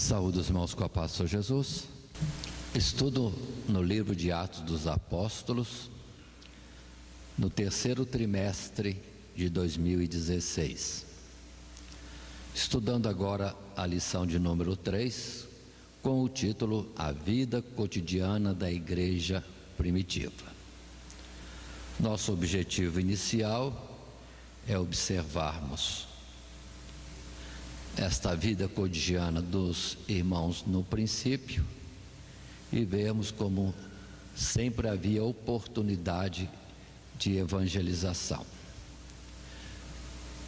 Saúde os irmãos com a paz do Senhor Jesus. Estudo no livro de Atos dos Apóstolos, no terceiro trimestre de 2016. Estudando agora a lição de número 3, com o título A Vida Cotidiana da Igreja Primitiva. Nosso objetivo inicial é observarmos esta vida cotidiana dos irmãos no princípio e vemos como sempre havia oportunidade de evangelização.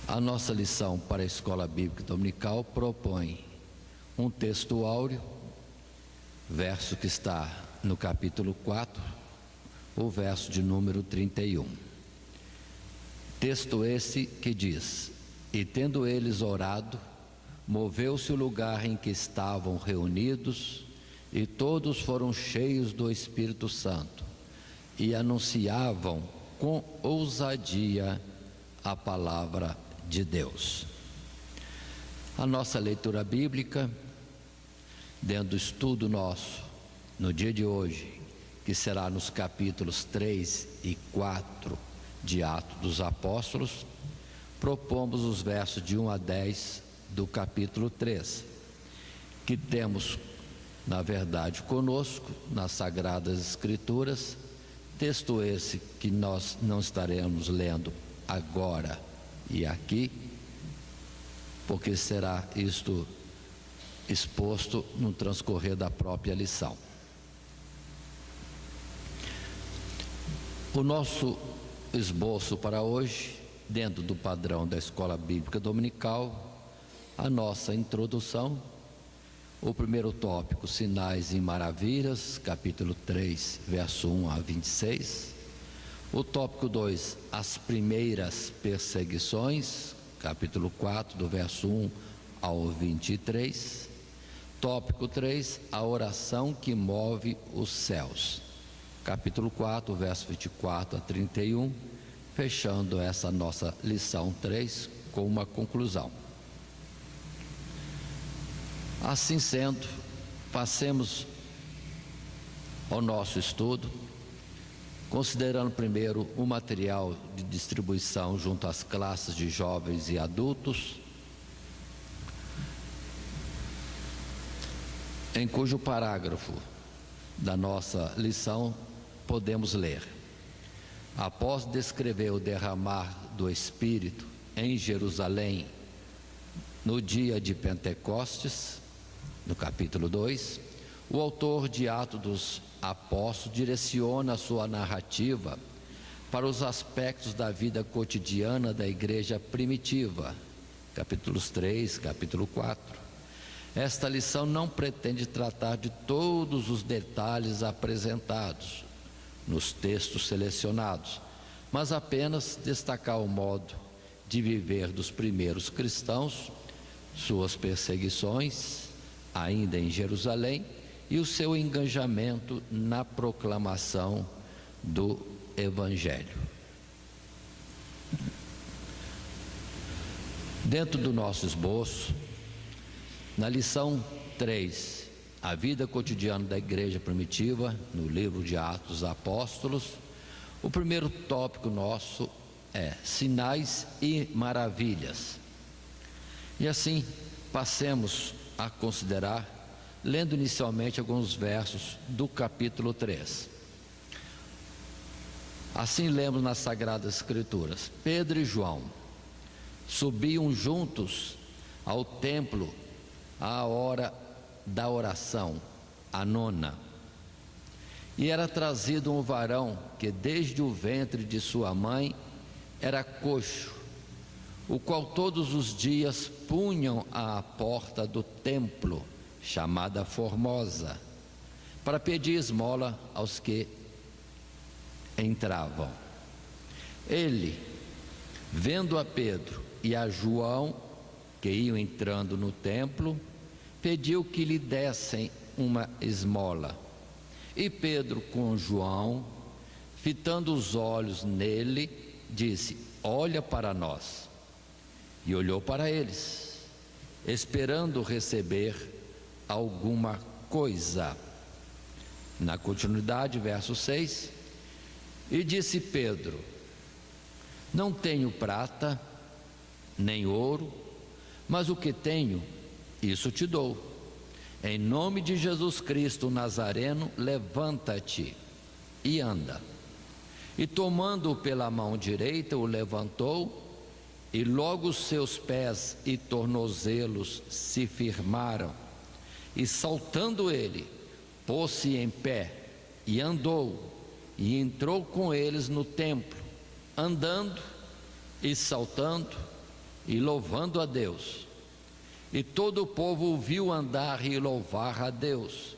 A nossa lição para a Escola Bíblica Dominical propõe um texto áureo, verso que está no capítulo 4, o verso de número 31. Texto esse que diz: E tendo eles orado, moveu-se o lugar em que estavam reunidos, e todos foram cheios do Espírito Santo, e anunciavam com ousadia a palavra de Deus. A nossa leitura bíblica, dentro do estudo nosso, no dia de hoje, que será nos capítulos 3 e 4 de Atos dos Apóstolos, propomos os versos de 1 a 10 do capítulo 3, que temos, na verdade, conosco, nas Sagradas Escrituras, texto esse que nós não estaremos lendo agora e aqui, porque será isto exposto no transcorrer da própria lição. O nosso esboço para hoje, dentro do padrão da Escola Bíblica Dominical, a nossa introdução, o primeiro tópico, Sinais e Maravilhas, capítulo 3, verso 1 a 26. O tópico 2, as primeiras perseguições, capítulo 4, do verso 1 ao 23. Tópico 3, a oração que move os céus, capítulo 4, verso 24 a 31, fechando essa nossa lição 3 com uma conclusão. Assim sendo, passemos ao nosso estudo, considerando primeiro o material de distribuição junto às classes de jovens e adultos, em cujo parágrafo da nossa lição podemos ler: após descrever o derramar do Espírito em Jerusalém no dia de Pentecostes, no capítulo 2, o autor de Atos dos Apóstolos direciona a sua narrativa para os aspectos da vida cotidiana da igreja primitiva, capítulos 3, capítulo 4. Esta lição não pretende tratar de todos os detalhes apresentados nos textos selecionados, mas apenas destacar o modo de viver dos primeiros cristãos, suas perseguições, ainda em Jerusalém, e o seu engajamento na proclamação do Evangelho. Dentro do nosso esboço, na lição 3, a vida cotidiana da igreja primitiva, no livro de Atos dos Apóstolos, o primeiro tópico nosso é Sinais e Maravilhas. E assim, passemos a considerar, lendo inicialmente alguns versos do capítulo 3. Assim lemos nas Sagradas Escrituras: Pedro e João subiam juntos ao templo à hora da oração, a nona, e era trazido um varão que desde o ventre de sua mãe era coxo, o qual todos os dias punham à porta do templo, chamada Formosa, para pedir esmola aos que entravam. Ele, vendo a Pedro e a João, que iam entrando no templo, pediu que lhe dessem uma esmola. E Pedro, com João, fitando os olhos nele, disse: olha para nós. E olhou para eles, esperando receber alguma coisa. Na continuidade, verso 6: e disse Pedro: não tenho prata, nem ouro, mas o que tenho, isso te dou. Em nome de Jesus Cristo Nazareno, levanta-te e anda. E tomando-o pela mão direita, o levantou, e logo os seus pés e tornozelos se firmaram. E saltando ele, pôs-se em pé, e andou, e entrou com eles no templo, andando e saltando e louvando a Deus. E todo o povo o viu andar e louvar a Deus,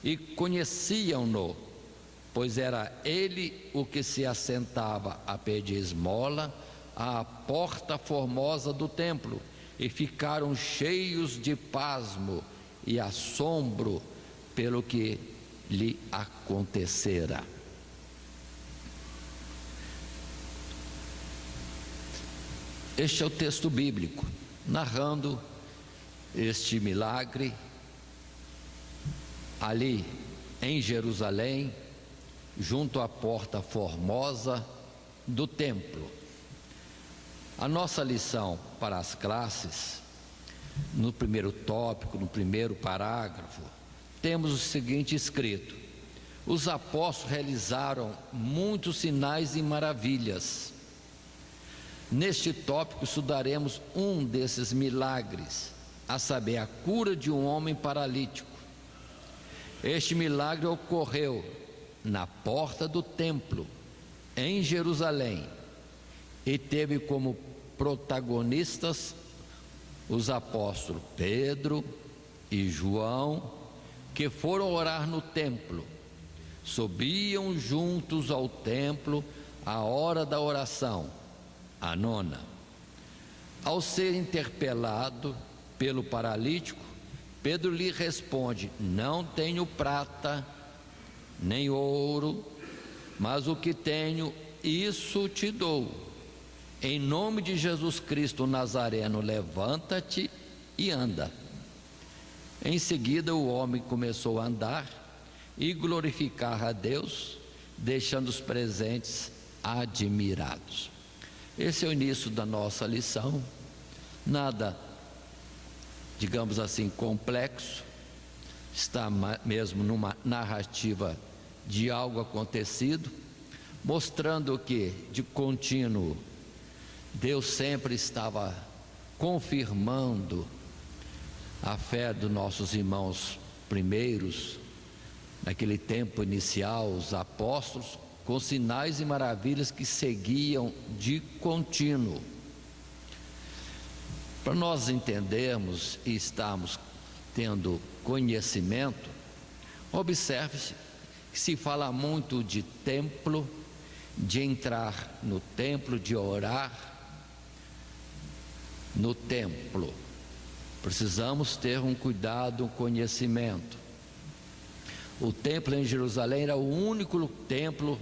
e conheciam-no, pois era ele o que se assentava a pedir esmola à porta formosa do templo, e ficaram cheios de pasmo e assombro pelo que lhe acontecera. Este é o texto bíblico, narrando este milagre ali em Jerusalém, junto à porta formosa do templo. A nossa lição para as classes, no primeiro tópico, no primeiro parágrafo, temos o seguinte escrito: os apóstolos realizaram muitos sinais e maravilhas. Neste tópico estudaremos um desses milagres, a saber, a cura de um homem paralítico. Este milagre ocorreu na porta do templo, em Jerusalém, e teve como protagonistas os apóstolos Pedro e João, que foram orar no templo. Subiam juntos ao templo à hora da oração, a nona. Ao ser interpelado pelo paralítico, Pedro lhe responde: não tenho prata nem ouro, mas o que tenho, isso te dou. Em nome de Jesus Cristo Nazareno, levanta-te e anda. Em seguida, o homem começou a andar e glorificar a Deus, deixando os presentes admirados. Esse é o início da nossa lição. Nada, digamos assim, complexo. Está mesmo numa narrativa de algo acontecido, mostrando que, de contínuo, Deus sempre estava confirmando a fé dos nossos irmãos primeiros, naquele tempo inicial, os apóstolos, com sinais e maravilhas que seguiam de contínuo. Para nós entendermos e estarmos tendo conhecimento, observe-se que se fala muito de templo, de entrar no templo, de orar no templo. Precisamos ter um cuidado, um conhecimento. O templo em Jerusalém era o único templo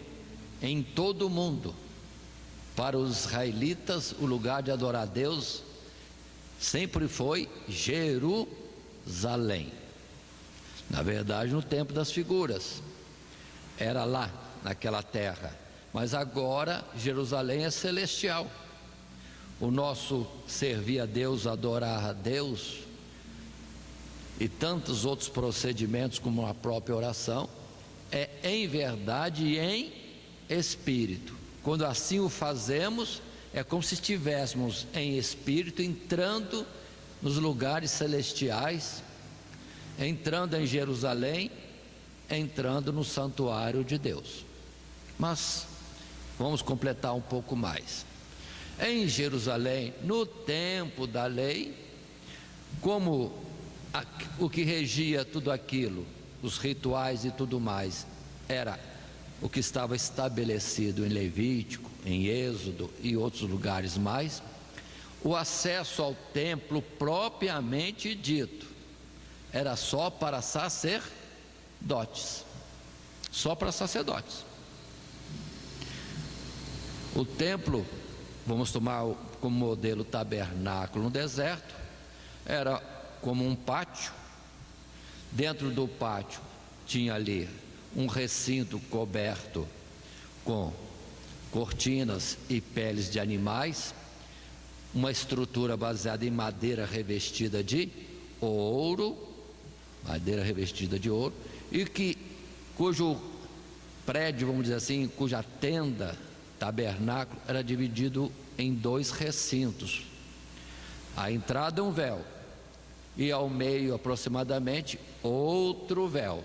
em todo o mundo. Para os israelitas, o lugar de adorar a Deus sempre foi Jerusalém. Na verdade, no templo das figuras, era lá, naquela terra. Mas agora Jerusalém é celestial. O nosso servir a Deus, adorar a Deus e tantos outros procedimentos como a própria oração é em verdade e em espírito. Quando assim o fazemos, é como se estivéssemos em espírito entrando nos lugares celestiais, entrando em Jerusalém, entrando no santuário de Deus. Mas vamos completar um pouco mais. Em Jerusalém, no tempo da lei, como o que regia tudo aquilo, os rituais e tudo mais, era o que estava estabelecido em Levítico, em Êxodo e outros lugares mais, o acesso ao templo propriamente dito era só para sacerdotes, só para sacerdotes. O templo, vamos tomar como modelo o tabernáculo no deserto, era como um pátio Dentro do pátio tinha ali um recinto coberto com cortinas e peles de animais, uma estrutura baseada em madeira revestida de ouro, e cujo prédio, vamos dizer assim, cuja tenda, tabernáculo, era dividido em 2 recintos. A entrada um véu e ao meio aproximadamente outro véu.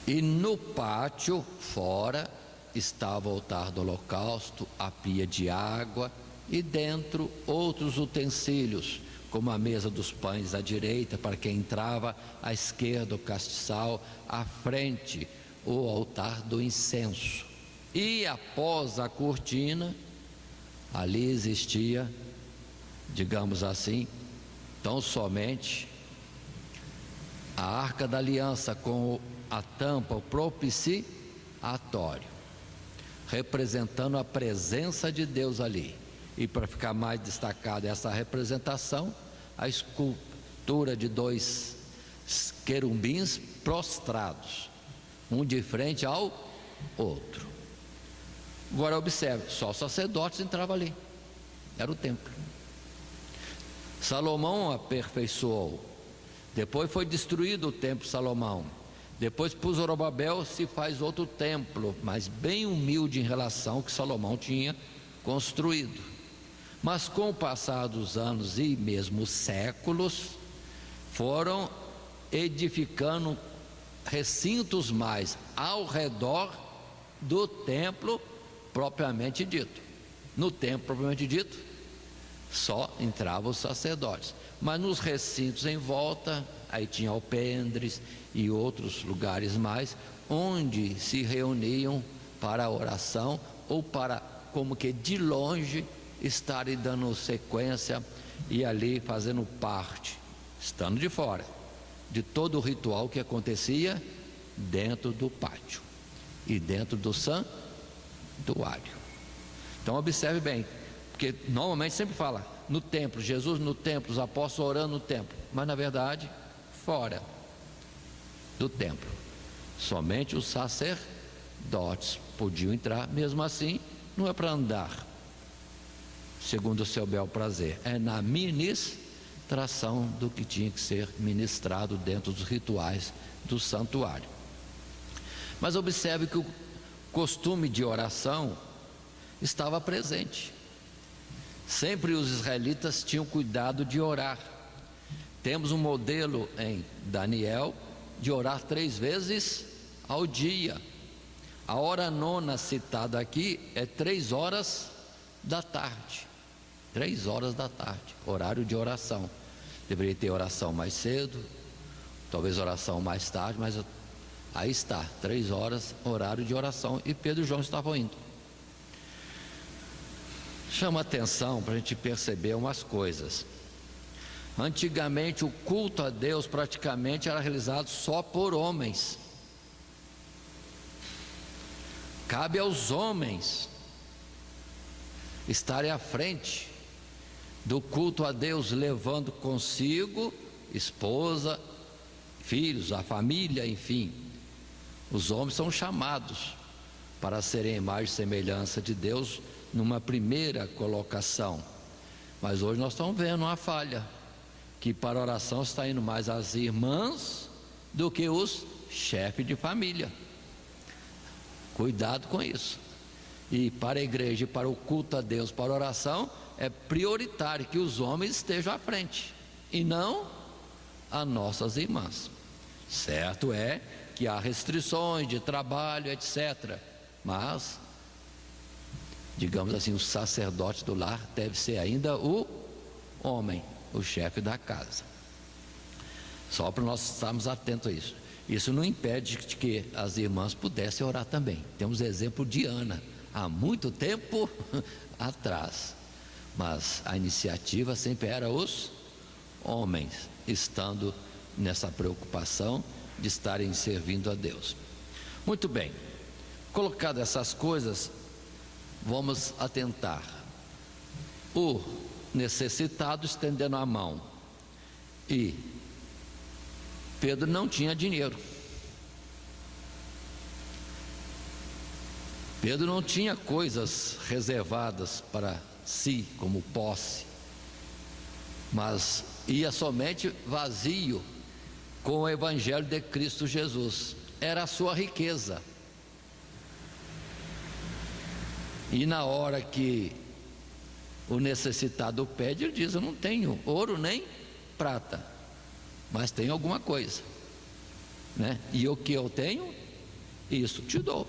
E no pátio fora estava o altar do holocausto, a pia de água e dentro outros utensílios, como a mesa dos pães à direita para quem entrava, à esquerda o castiçal, à frente o altar do incenso. E após a cortina, ali existia, digamos assim, tão somente a Arca da Aliança com a tampa, o propiciatório, representando a presença de Deus ali. E para ficar mais destacada essa representação, a escultura de 2 querubins prostrados, um de frente ao outro. Agora observe, só os sacerdotes entravam ali, era o templo. Salomão aperfeiçoou, depois foi destruído o templo de Salomão, depois por Zorobabel se faz outro templo, mas bem humilde em relação ao que Salomão tinha construído. Mas com o passar dos anos e mesmo séculos, foram edificando recintos mais ao redor do templo propriamente dito. No templo propriamente dito, só entravam os sacerdotes, mas nos recintos em volta, aí tinha alpendres e outros lugares mais, onde se reuniam para a oração ou para, como que de longe, estarem dando sequência e ali fazendo parte, estando de fora, de todo o ritual que acontecia dentro do pátio e dentro do santuário. Então observe bem, porque normalmente sempre fala no templo, Jesus no templo, os apóstolos orando no templo, mas na verdade fora do templo, somente os sacerdotes podiam entrar. Mesmo assim, não é para andar segundo o seu bel prazer, é na ministração do que tinha que ser ministrado dentro dos rituais do santuário. Mas observe que o costume de oração estava presente. Sempre os israelitas tinham cuidado de orar. Temos um modelo em Daniel de orar 3 vezes ao dia. A hora nona citada aqui é 3 horas da tarde. 3 horas da tarde, horário de oração. Deveria ter oração mais cedo, talvez oração mais tarde, mas aí está, 3 horas, horário de oração, e Pedro e João estavam indo. Chama atenção para a gente perceber umas coisas. Antigamente o culto a Deus praticamente era realizado só por homens. Cabe aos homens estarem à frente do culto a Deus, levando consigo esposa, filhos, a família, enfim. Os homens são chamados para serem a imagem e semelhança de Deus numa primeira colocação. Mas hoje nós estamos vendo uma falha, que para a oração está indo mais as irmãs do que os chefes de família. Cuidado com isso. E para a igreja e para o culto a Deus, para a oração, é prioritário que os homens estejam à frente e não as nossas irmãs. Certo é que há restrições de trabalho, etc. Mas, digamos assim, o sacerdote do lar deve ser ainda o homem, o chefe da casa. Só para nós estarmos atentos a isso. Isso não impede que as irmãs pudessem orar também. Temos exemplo de Ana, há muito tempo atrás. Mas a iniciativa sempre era os homens, estando nessa preocupação de estarem servindo a Deus. Muito bem, colocadas essas coisas, vamos atentar. O necessitado estendendo a mão e Pedro não tinha dinheiro. Pedro não tinha coisas reservadas para si como posse, mas ia somente vazio com o evangelho de Cristo Jesus. Era a sua riqueza. E na hora que o necessitado pede, ele diz: eu não tenho ouro nem prata, mas tenho alguma coisa, né? E o que eu tenho, isso te dou.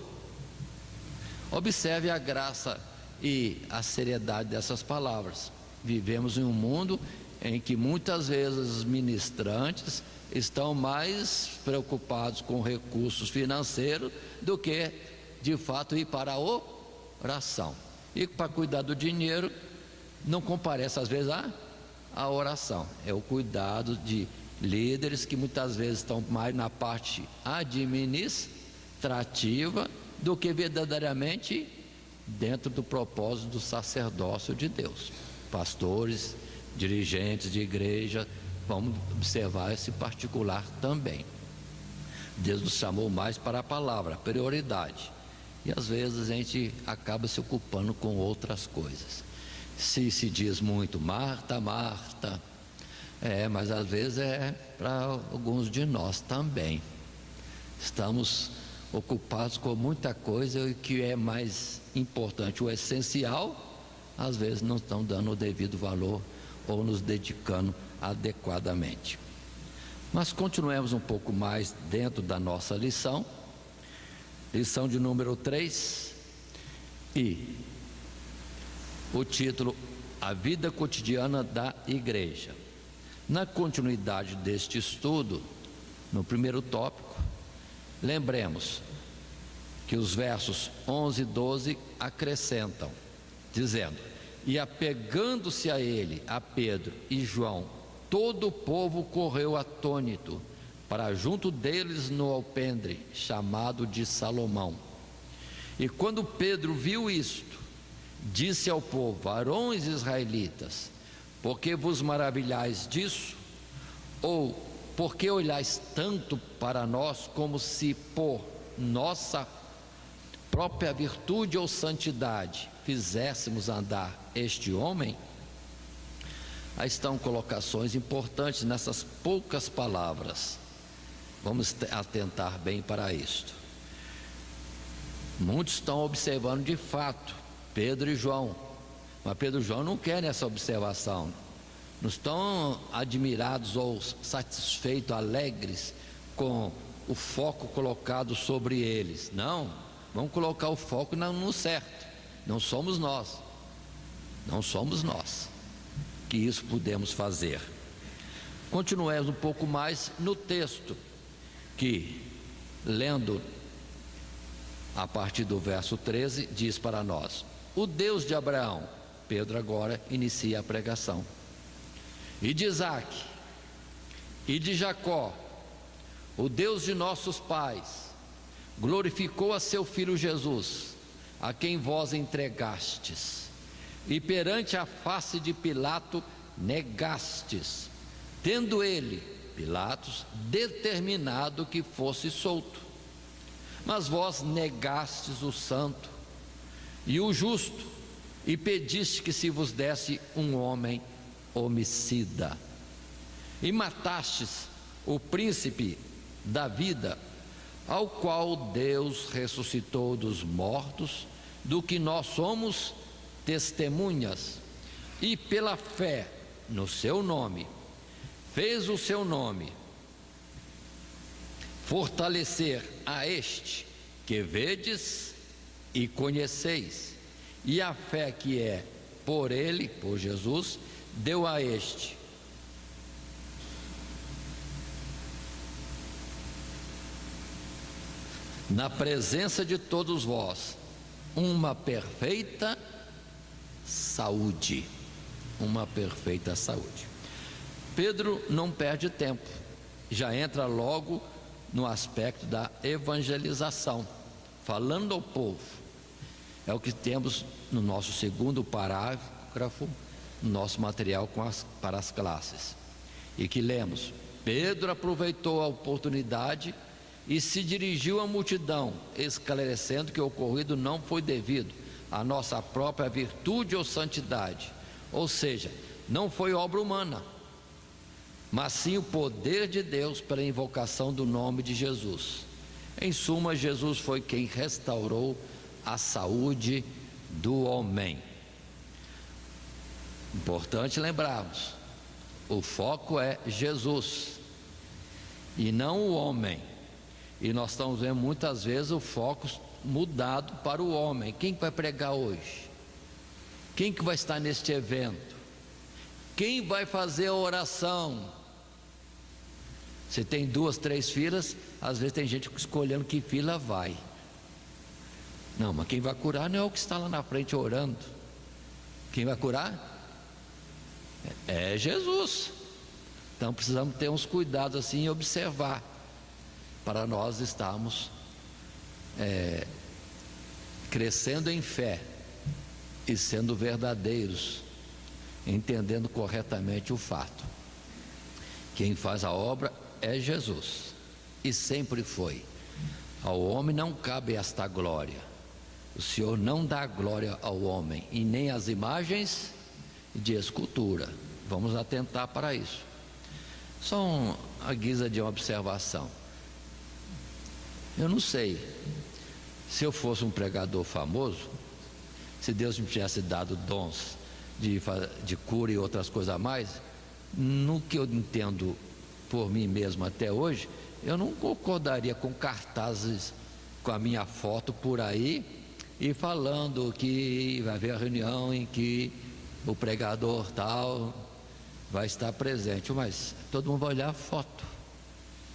Observe a graça e a seriedade dessas palavras. Vivemos em um mundo em que muitas vezes os ministrantes estão mais preocupados com recursos financeiros do que de fato ir para a oração. E para cuidar do dinheiro não comparece às vezes a oração. É o cuidado de líderes que muitas vezes estão mais na parte administrativa do que verdadeiramente dentro do propósito do sacerdócio de Deus. Pastores, dirigentes de igreja, vamos observar esse particular também. Deus nos chamou mais para a palavra, prioridade. E às vezes a gente acaba se ocupando com outras coisas. Se diz muito Marta, Marta, mas às vezes é para alguns de nós também. Estamos ocupados com muita coisa, e o que é mais importante, o essencial, às vezes não estão dando o devido valor ou nos dedicando adequadamente. Mas continuemos um pouco mais dentro da nossa lição de número 3, e o título: A vida cotidiana da igreja. Na continuidade deste estudo, no primeiro tópico, lembremos que os versos 11 e 12 acrescentam, dizendo: e apegando-se a ele, a Pedro e João, todo o povo correu atônito para junto deles no alpendre chamado de Salomão. E quando Pedro viu isto, disse ao povo: varões israelitas, por que vos maravilhais disso? Ou por que olhais tanto para nós, como se por nossa própria virtude ou santidade fizéssemos andar este homem? Aí estão colocações importantes nessas poucas palavras. Vamos atentar bem para isto. Muitos estão observando de fato Pedro e João, mas Pedro e João não querem essa observação, não estão admirados ou satisfeitos, alegres com o foco colocado sobre eles. Não, vamos colocar o foco no certo. Não somos nós que isso podemos fazer. Continuemos um pouco mais no texto, que, lendo a partir do verso 13, diz para nós: o Deus de Abraão, Pedro agora inicia a pregação, e de Isaque, e de Jacó, o Deus de nossos pais, glorificou a seu filho Jesus, a quem vós entregastes, e perante a face de Pilato negastes, tendo ele, Pilatos, determinado que fosse solto. Mas vós negastes o santo e o justo, e pediste que se vos desse um homem homicida, e matastes o príncipe da vida, ao qual Deus ressuscitou dos mortos, do que nós somos testemunhas, e pela fé no seu nome fez o seu nome fortalecer a este que vedes e conheceis, e a fé que é por ele, por Jesus, deu a este na presença de todos vós uma perfeita saúde. Uma perfeita saúde. Pedro não perde tempo, já entra logo no aspecto da evangelização, falando ao povo. É o que temos no nosso segundo parágrafo, no nosso material para as classes, e que lemos: Pedro aproveitou a oportunidade e se dirigiu à multidão, esclarecendo que o ocorrido não foi devido à nossa própria virtude ou santidade, ou seja, não foi obra humana, mas sim o poder de Deus pela invocação do nome de Jesus. Em suma, Jesus foi quem restaurou a saúde do homem. Importante lembrarmos, o foco é Jesus e não o homem. E nós estamos vendo muitas vezes o foco mudado para o homem. Quem vai pregar hoje? Quem que vai estar neste evento? Quem vai fazer a oração? Se tem 2, 3 filas, às vezes tem gente escolhendo que fila vai. Não, mas quem vai curar não é o que está lá na frente orando. Quem vai curar é Jesus. Então precisamos ter uns cuidados assim e observar, para nós estarmos crescendo em fé e sendo verdadeiros, entendendo corretamente o fato. Quem faz a obra é Jesus, e sempre foi. Ao homem não cabe esta glória. O Senhor não dá glória ao homem, e nem às imagens de escultura. Vamos atentar para isso. Só a guisa de uma observação. Eu não sei, se eu fosse um pregador famoso, se Deus me tivesse dado dons de cura e outras coisas a mais, no que eu entendo por mim mesmo até hoje, eu não concordaria com cartazes com a minha foto por aí e falando que vai haver a reunião em que o pregador tal vai estar presente. Mas todo mundo vai olhar a foto,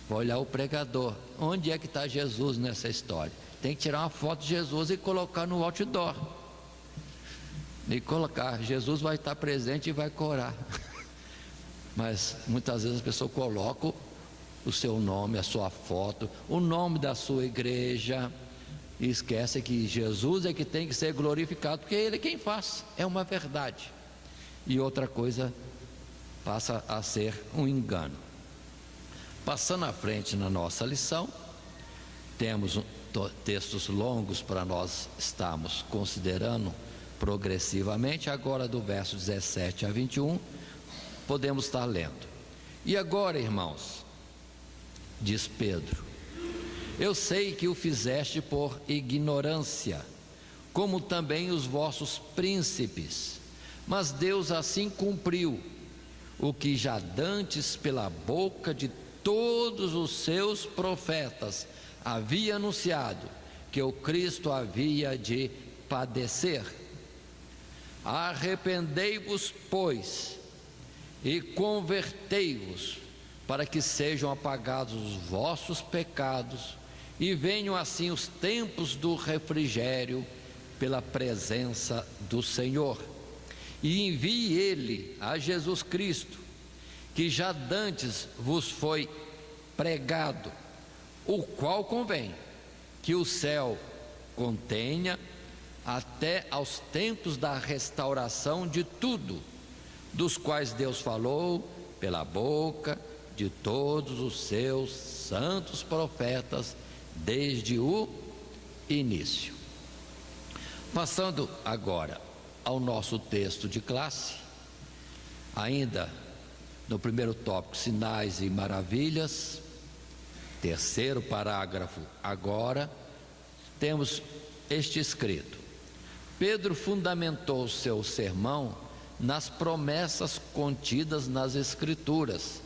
vai olhar o pregador. Onde é que está Jesus nessa história? Tem que tirar uma foto de Jesus e colocar no outdoor, e colocar: Jesus vai estar presente e vai curar. Mas muitas vezes as pessoas colocam o seu nome, a sua foto, o nome da sua igreja, e esquece que Jesus é que tem que ser glorificado, porque Ele é quem faz. É uma verdade. E outra coisa passa a ser um engano. Passando à frente na nossa lição, temos textos longos para nós estarmos considerando progressivamente. Agora, do verso 17 a 21, podemos estar lendo. E agora, irmãos, diz Pedro, eu sei que o fizeste por ignorância, como também os vossos príncipes, mas Deus assim cumpriu o que já dantes pela boca de todos os seus profetas havia anunciado, que o Cristo havia de padecer. Arrependei-vos, pois, e convertei-vos, para que sejam apagados os vossos pecados, e venham assim os tempos do refrigério pela presença do Senhor. E envie Ele a Jesus Cristo, que já dantes vos foi pregado, o qual convém que o céu contenha até aos tempos da restauração de tudo, dos quais Deus falou pela boca de todos os seus santos profetas desde o início. Passando agora ao nosso texto de classe, ainda no primeiro tópico, sinais e maravilhas, terceiro parágrafo. Agora temos este escrito: Pedro fundamentou seu sermão nas promessas contidas nas Escrituras.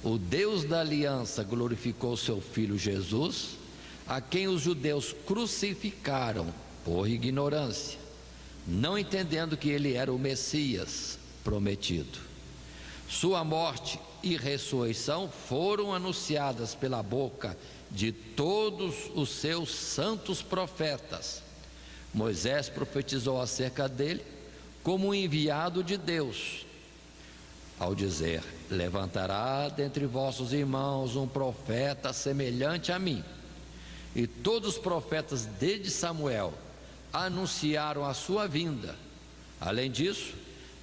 O Deus da aliança glorificou seu Filho Jesus, a quem os judeus crucificaram por ignorância, não entendendo que ele era o Messias prometido. Sua morte e ressurreição foram anunciadas pela boca de todos os seus santos profetas. Moisés profetizou acerca dele como um enviado de Deus, ao dizer: levantará dentre vossos irmãos um profeta semelhante a mim. E todos os profetas desde Samuel anunciaram a sua vinda. Além disso,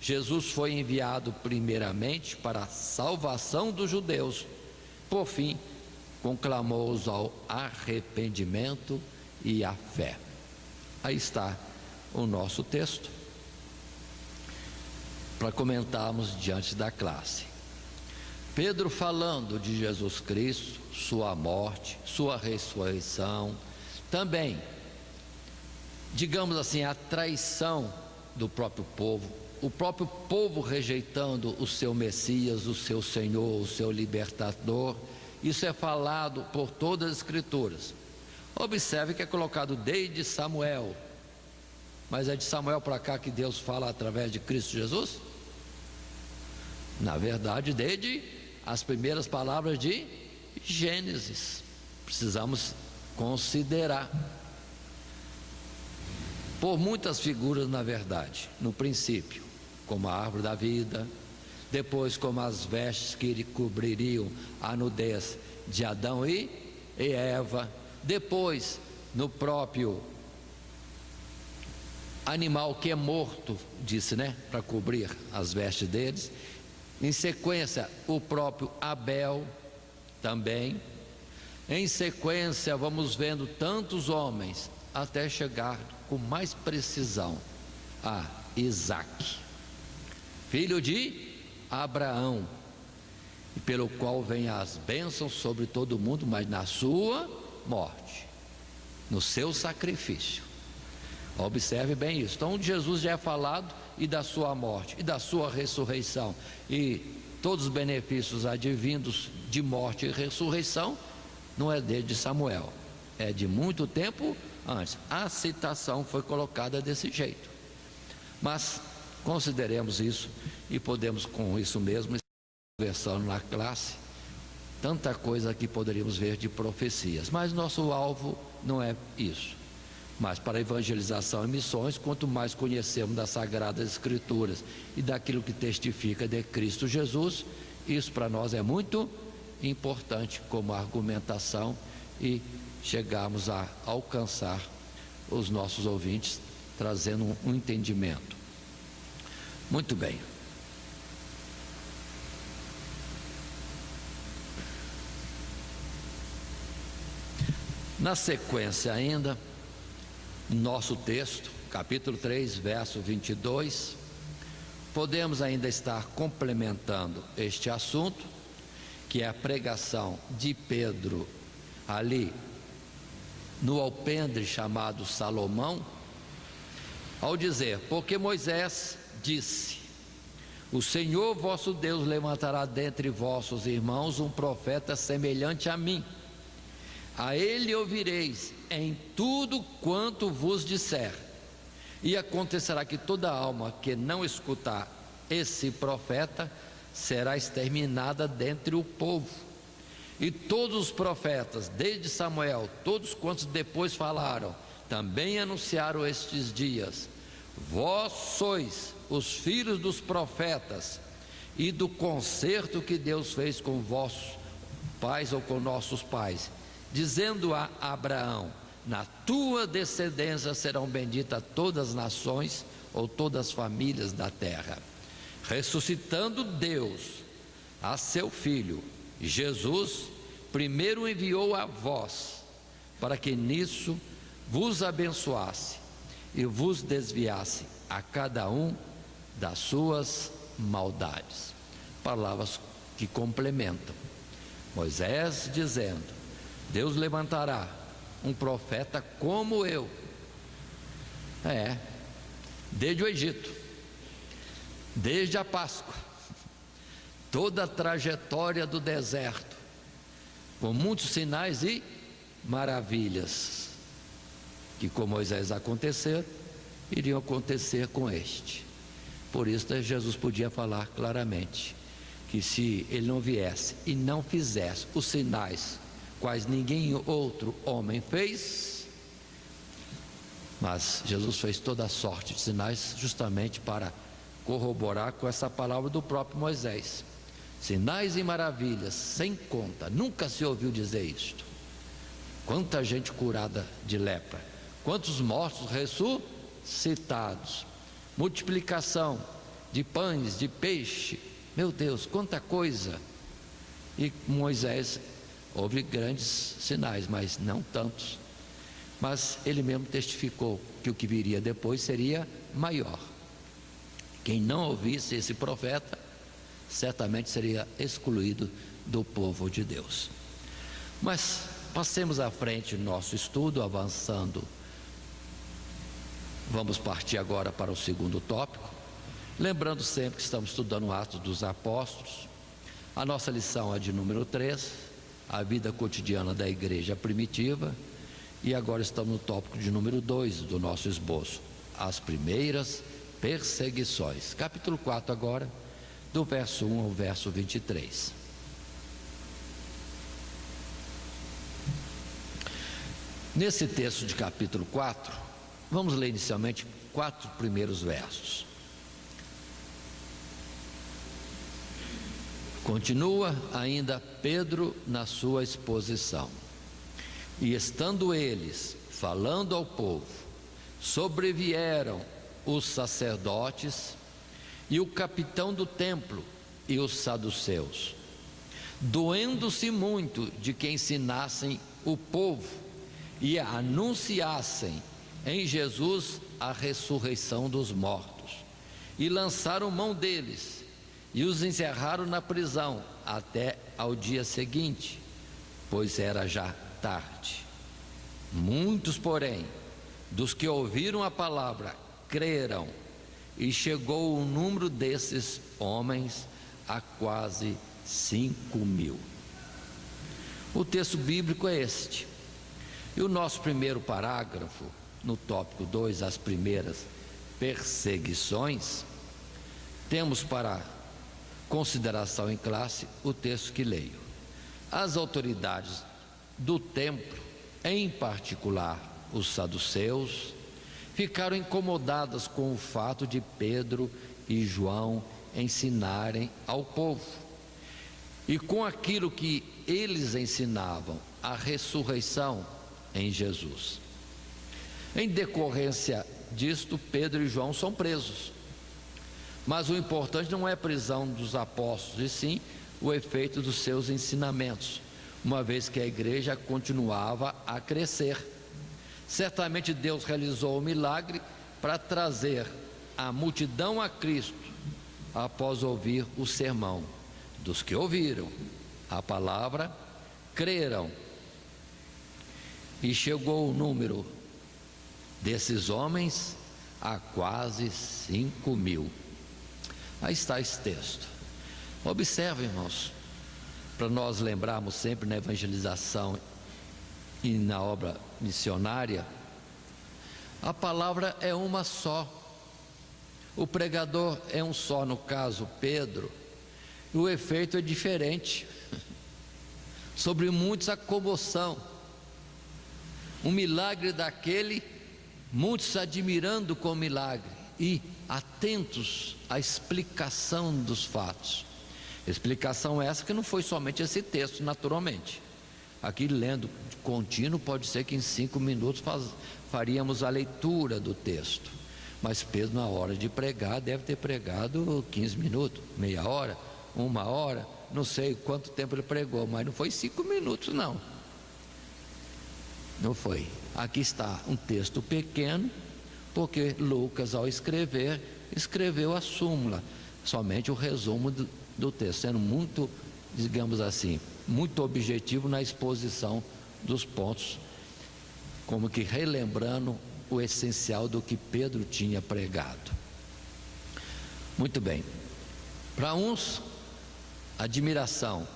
Jesus foi enviado primeiramente para a salvação dos judeus. Por fim, conclamou-os ao arrependimento e à fé. Aí está o nosso texto, para comentarmos diante da classe. Pedro falando de Jesus Cristo, sua morte, sua ressurreição, também, digamos assim, a traição do próprio povo, o próprio povo rejeitando o seu Messias, o seu Senhor, o seu libertador. Isso é falado por todas as Escrituras. Observe que é colocado desde Samuel, mas é de Samuel para cá que Deus fala através de Cristo Jesus? Na verdade, desde as primeiras palavras de Gênesis, precisamos considerar. Por muitas figuras, na verdade, no princípio, como a árvore da vida, depois como as vestes que cobririam a nudez de Adão e Eva, depois no próprio animal que é morto, disse, né, para cobrir as vestes deles. Em sequência, o próprio Abel também. Em sequência, vamos vendo tantos homens, até chegar com mais precisão a Isaque, filho de Abraão, e pelo qual vem as bênçãos sobre todo mundo, mas na sua morte, no seu sacrifício. Observe bem isso. Então, Jesus já é falado, e da sua morte, e da sua ressurreição, e todos os benefícios advindos de morte e ressurreição, não é desde Samuel, é de muito tempo antes. A citação foi colocada desse jeito, mas consideremos isso, e podemos com isso mesmo, conversando na classe, tanta coisa que poderíamos ver de profecias, mas nosso alvo não é isso. Mas para evangelização e missões, quanto mais conhecemos das Sagradas Escrituras e daquilo que testifica de Cristo Jesus, isso para nós é muito importante como argumentação, e chegarmos a alcançar os nossos ouvintes, trazendo um entendimento. Muito bem. Na sequência ainda, nosso texto, capítulo 3, verso 22, podemos ainda estar complementando este assunto, que é a pregação de Pedro ali no alpendre chamado Salomão, ao dizer: porque Moisés disse: o Senhor vosso Deus levantará dentre vossos irmãos um profeta semelhante a mim. A ele ouvireis em tudo quanto vos disser. E acontecerá que toda alma que não escutar esse profeta será exterminada dentre o povo. E todos os profetas, desde Samuel, todos quantos depois falaram, também anunciaram estes dias: vós sois os filhos dos profetas, e do concerto que Deus fez com vossos pais, ou com nossos pais, dizendo a Abraão: na tua descendência serão benditas todas as nações, ou todas as famílias da terra. Ressuscitando Deus a seu Filho Jesus, primeiro enviou a vós, para que nisso vos abençoasse e vos desviasse a cada um das suas maldades. Palavras que complementam. Moisés dizendo: Deus levantará um profeta como eu. Desde o Egito, desde a Páscoa, toda a trajetória do deserto, com muitos sinais e maravilhas, que com Moisés aconteceram, iriam acontecer com este. Por isso Jesus podia falar claramente que se ele não viesse e não fizesse os sinais quais ninguém outro homem fez, mas Jesus fez toda a sorte de sinais justamente para corroborar com essa palavra do próprio Moisés. Sinais e maravilhas sem conta, nunca se ouviu dizer isto. Quanta gente curada de lepra, quantos mortos ressuscitados, multiplicação de pães, de peixe. Meu Deus, quanta coisa! E Moisés, houve grandes sinais, mas não tantos. Mas ele mesmo testificou que o que viria depois seria maior. Quem não ouvisse esse profeta, certamente seria excluído do povo de Deus. Mas passemos à frente no nosso estudo, avançando. Vamos partir agora para o segundo tópico. Lembrando sempre que estamos estudando Atos dos Apóstolos. A nossa lição é de número 3, a vida cotidiana da igreja primitiva. E agora estamos no tópico de número 2 do nosso esboço, as primeiras perseguições. Capítulo 4 agora, do verso 1 ao verso 23. Nesse texto de capítulo 4, vamos ler inicialmente 4 primeiros versos. Continua ainda Pedro na sua exposição. E estando eles falando ao povo, sobrevieram os sacerdotes e o capitão do templo e os saduceus, doendo-se muito de que ensinassem o povo e anunciassem em Jesus a ressurreição dos mortos, e lançaram mão deles e os encerraram na prisão até ao dia seguinte, pois era já tarde. Muitos, porém, dos que ouviram a palavra creram, e chegou o número desses homens a quase 5.000. O texto bíblico é este. E o nosso primeiro parágrafo, no tópico 2, as primeiras perseguições, temos para consideração em classe o texto que leio. As autoridades do templo, em particular os saduceus, ficaram incomodadas com o fato de Pedro e João ensinarem ao povo, e com aquilo que eles ensinavam, a ressurreição em Jesus. Em decorrência disto, Pedro e João são presos. Mas o importante não é a prisão dos apóstolos, e sim o efeito dos seus ensinamentos, uma vez que a igreja continuava a crescer. Certamente Deus realizou o milagre para trazer a multidão a Cristo após ouvir o sermão. Dos que ouviram a palavra, creram. E chegou o número desses homens a quase 5.000. Aí está esse texto. Observe, irmãos, para nós lembrarmos sempre na evangelização e na obra missionária, a palavra é uma só. O pregador é um só, no caso Pedro, e o efeito é diferente. Sobre muitos a comoção. Um milagre daquele, muitos admirando com o milagre e atentos à explicação dos fatos. Explicação essa que não foi somente esse texto, naturalmente. Aqui lendo de contínuo, pode ser que em 5 minutos faríamos a leitura do texto. Mas Pedro, na hora de pregar, deve ter pregado 15 minutos, meia hora, 1 hora, não sei quanto tempo ele pregou, mas não foi 5 minutos não. Não foi. Aqui está um texto pequeno, porque Lucas, ao escrever, escreveu a súmula, somente o resumo do texto, sendo muito, digamos assim, muito objetivo na exposição dos pontos, como que relembrando o essencial do que Pedro tinha pregado. Muito bem. Para uns, admiração,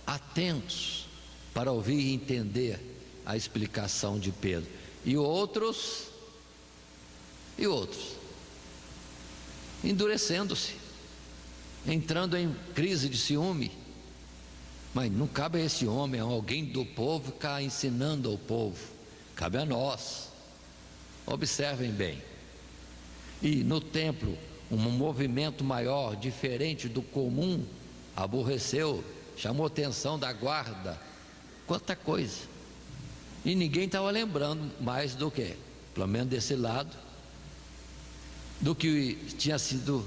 atentos para ouvir e entender a explicação de Pedro, e outros endurecendo-se, entrando em crise de ciúme. Mas não cabe a esse homem, a alguém do povo, ficar ensinando ao povo. Cabe a nós. Observem bem. E no templo, um movimento maior, diferente do comum, aborreceu, chamou a atenção da guarda. Quanta coisa. E ninguém estava lembrando mais do que, pelo menos desse lado, do que tinha sido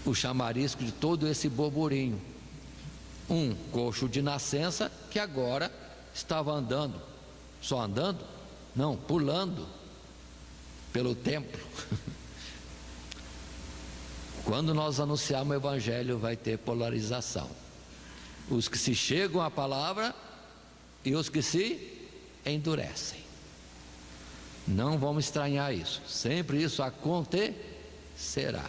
o chamarisco de todo esse burburinho. Um coxo de nascença que agora estava andando, só andando? Não, pulando pelo templo. Quando nós anunciarmos o Evangelho, vai ter polarização. Os que se chegam à palavra e os que se endurecem. Não vamos estranhar isso. Sempre isso acontecerá.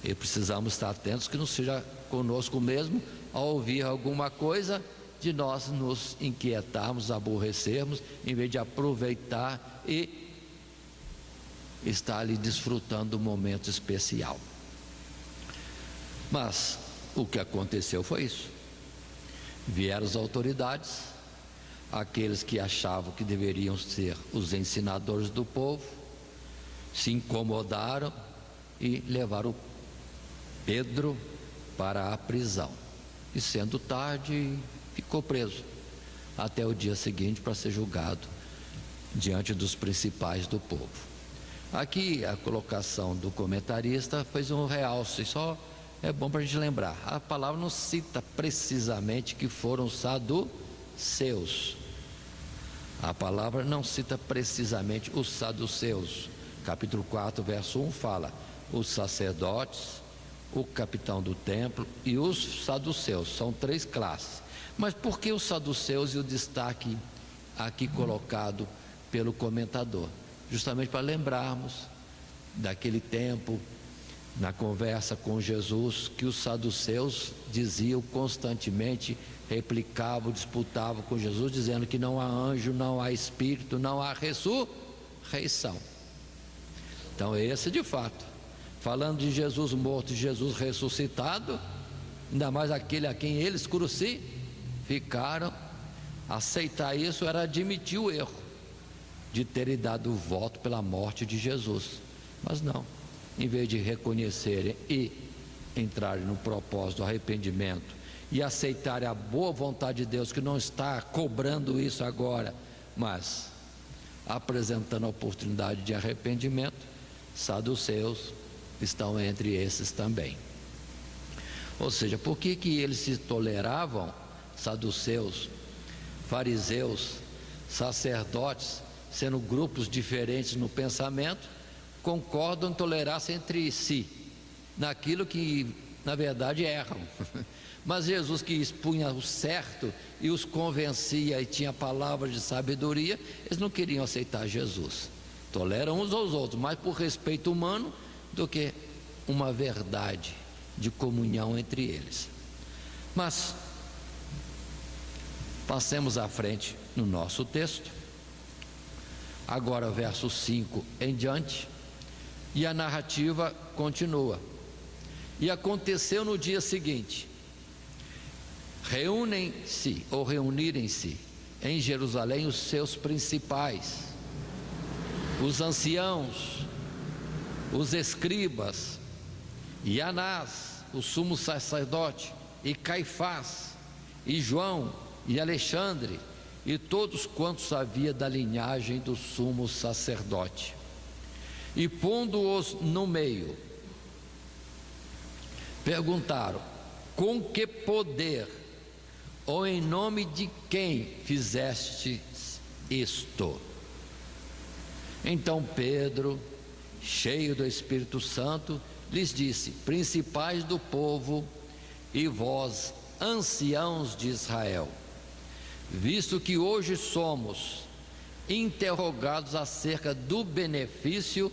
E precisamos estar atentos que não seja conosco mesmo, ao ouvir alguma coisa, de nós nos inquietarmos, aborrecermos, em vez de aproveitar e estar ali desfrutando do momento especial. Mas o que aconteceu foi isso. Vieram as autoridades, aqueles que achavam que deveriam ser os ensinadores do povo, se incomodaram e levaram Pedro para a prisão. E sendo tarde, ficou preso até o dia seguinte para ser julgado diante dos principais do povo. Aqui a colocação do comentarista fez um realce, só é bom para a gente lembrar. A palavra não cita precisamente que foram os saduceus. A palavra não cita precisamente os saduceus. Capítulo 4, verso 1 fala: os sacerdotes, o capitão do templo e os saduceus. São 3 classes. Mas por que os saduceus e o destaque aqui colocado pelo comentador? Justamente para lembrarmos daquele tempo, na conversa com Jesus, que os saduceus diziam constantemente, replicavam, disputavam com Jesus, dizendo que não há anjo, não há espírito, não há ressurreição. Então esse de fato, falando de Jesus morto e Jesus ressuscitado, ainda mais aquele a quem eles crucificaram, aceitar isso era admitir o erro de terem dado o voto pela morte de Jesus. Mas não, em vez de reconhecerem e entrarem no propósito do arrependimento e aceitarem a boa vontade de Deus, que não está cobrando isso agora, mas apresentando a oportunidade de arrependimento, saduceus estão entre esses também. Ou seja, por que eles se toleravam, saduceus, fariseus, sacerdotes, sendo grupos diferentes no pensamento, concordam em tolerar-se entre si, naquilo que na verdade erram. Mas Jesus, que expunha o certo e os convencia e tinha palavras de sabedoria, eles não queriam aceitar Jesus. Toleram uns aos outros, mais por respeito humano do que uma verdade de comunhão entre eles. Mas passemos à frente no nosso texto. Agora verso 5 em diante, e a narrativa continua. E aconteceu no dia seguinte, reunirem-se em Jerusalém os seus principais, os anciãos, os escribas, e Anás, o sumo sacerdote, e Caifás, e João, e Alexandre, e todos quantos havia da linhagem do sumo sacerdote. E pondo-os no meio, perguntaram: com que poder ou em nome de quem fizeste isto? Então Pedro, cheio do Espírito Santo, lhes disse: principais do povo e vós, anciãos de Israel, visto que hoje somos interrogados acerca do benefício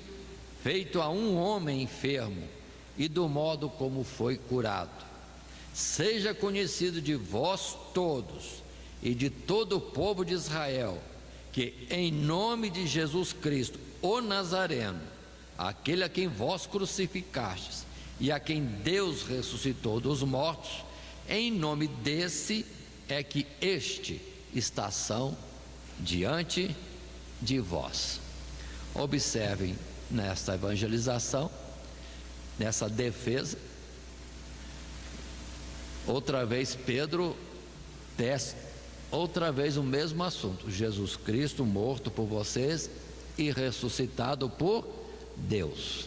feito a um homem enfermo e do modo como foi curado, seja conhecido de vós todos e de todo o povo de Israel, que em nome de Jesus Cristo, o Nazareno, aquele a quem vós crucificastes e a quem Deus ressuscitou dos mortos, em nome desse é que este estação diante de vós. Observem nesta evangelização, nessa defesa, outra vez Pedro testa outra vez o mesmo assunto: Jesus Cristo morto por vocês e ressuscitado por Deus.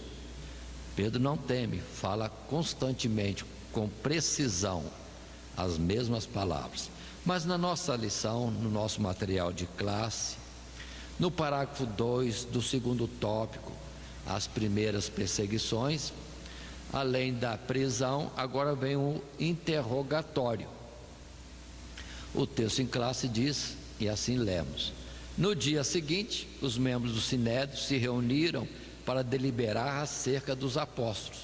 Pedro não teme, fala constantemente, com precisão, as mesmas palavras. Mas na nossa lição, no nosso material de classe, no parágrafo 2 do segundo tópico, as primeiras perseguições, além da prisão, agora vem o interrogatório. O texto em classe diz, e assim lemos: no dia seguinte, os membros do Sinédrio se reuniram para deliberar acerca dos apóstolos.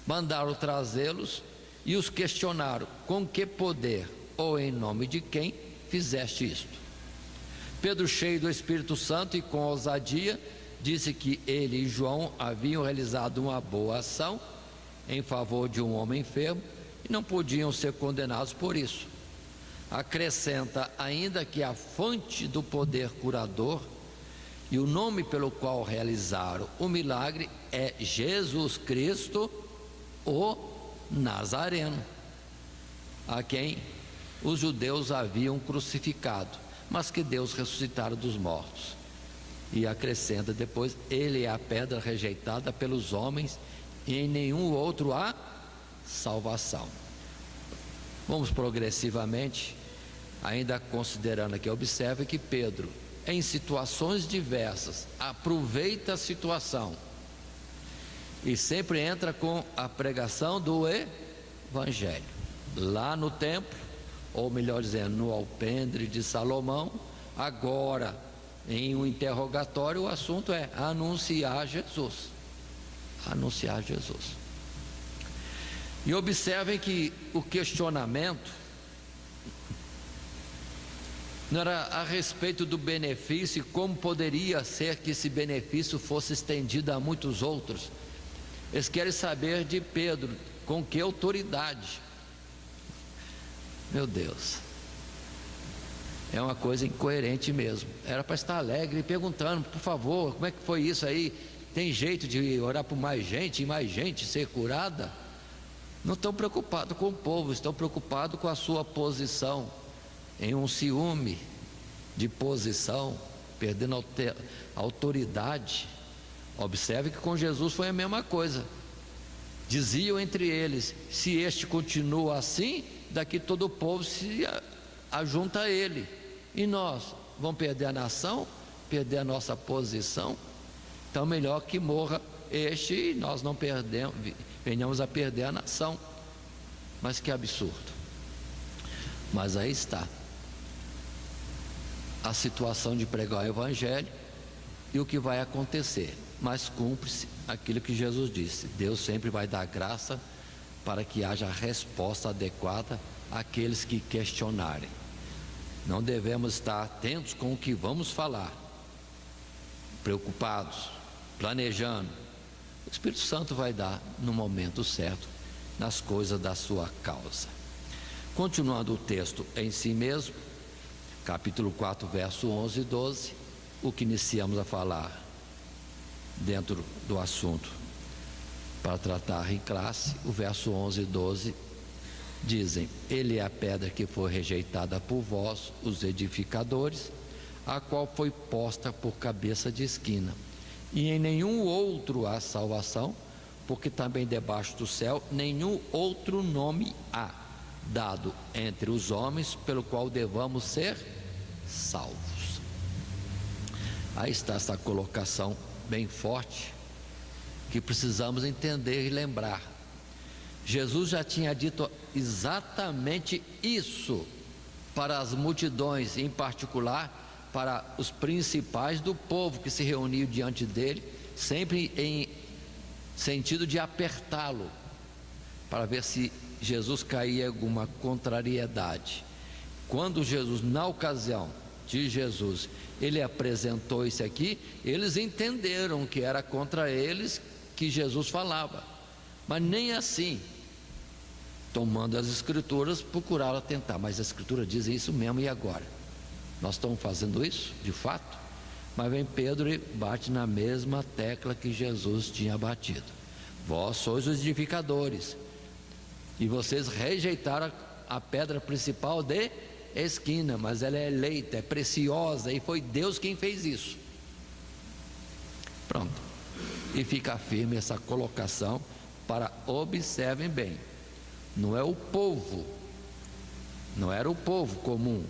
Mandaram trazê-los e os questionaram: com que poder ou em nome de quem fizeste isto? Pedro, cheio do Espírito Santo e com ousadia, disse que ele e João haviam realizado uma boa ação em favor de um homem enfermo e não podiam ser condenados por isso. Acrescenta ainda que a fonte do poder curador e o nome pelo qual realizaram o milagre é Jesus Cristo, o Nazareno, a quem os judeus haviam crucificado, mas que Deus ressuscitara dos mortos. E acrescenta depois: ele é a pedra rejeitada pelos homens e em nenhum outro há salvação. Vamos progressivamente, ainda considerando aqui, observe que Pedro, em situações diversas, aproveita a situação e sempre entra com a pregação do Evangelho. Lá no templo, ou melhor dizendo, no alpendre de Salomão, agora em um interrogatório, o assunto é anunciar Jesus. Anunciar Jesus. E observem que o questionamento não era a respeito do benefício e como poderia ser que esse benefício fosse estendido a muitos outros. Eles querem saber de Pedro, com que autoridade. Meu Deus, é uma coisa incoerente mesmo. Era para estar alegre e perguntando: por favor, como é que foi isso aí? Tem jeito de orar por mais gente e mais gente ser curada? Não estão preocupados com o povo, estão preocupados com a sua posição, em um ciúme de posição, perdendo a autoridade. Observe que com Jesus foi a mesma coisa. Diziam entre eles: se este continua assim, daqui todo o povo se ajunta a ele, e nós vamos perder a nação, perder a nossa posição. Então melhor que morra este e nós não venhamos a perder a nação. Mas que absurdo. Mas aí está a situação de pregar o Evangelho e o que vai acontecer. Mas cumpre-se aquilo que Jesus disse: Deus sempre vai dar graça para que haja resposta adequada àqueles que questionarem. Não devemos estar atentos com o que vamos falar, preocupados, planejando. O Espírito Santo vai dar no momento certo, nas coisas da sua causa. Continuando o texto em si mesmo, capítulo 4, verso 11 e 12, o que iniciamos a falar dentro do assunto para tratar em classe, o verso 11 e 12 dizem: ele é a pedra que foi rejeitada por vós, os edificadores, a qual foi posta por cabeça de esquina, e em nenhum outro há salvação, porque também debaixo do céu nenhum outro nome há dado entre os homens pelo qual devamos ser salvos. Aí está essa colocação bem forte que precisamos entender e lembrar. Jesus já tinha dito exatamente isso para as multidões, em particular para os principais do povo que se reuniam diante dele, sempre em sentido de apertá-lo, para ver se Jesus caía em alguma contrariedade. Quando Jesus, na ocasião de Jesus, ele apresentou isso aqui, eles entenderam que era contra eles que Jesus falava, mas nem assim, tomando as escrituras, procuraram tentar. Mas as escrituras dizem isso mesmo, e agora? Nós estamos fazendo isso, de fato? Mas vem Pedro e bate na mesma tecla que Jesus tinha batido: vós sois os edificadores, e vocês rejeitaram a pedra principal de esquina, mas ela é eleita, é preciosa, e foi Deus quem fez isso. Pronto. E fica firme essa colocação para, observem bem, não é o povo, não era o povo comum,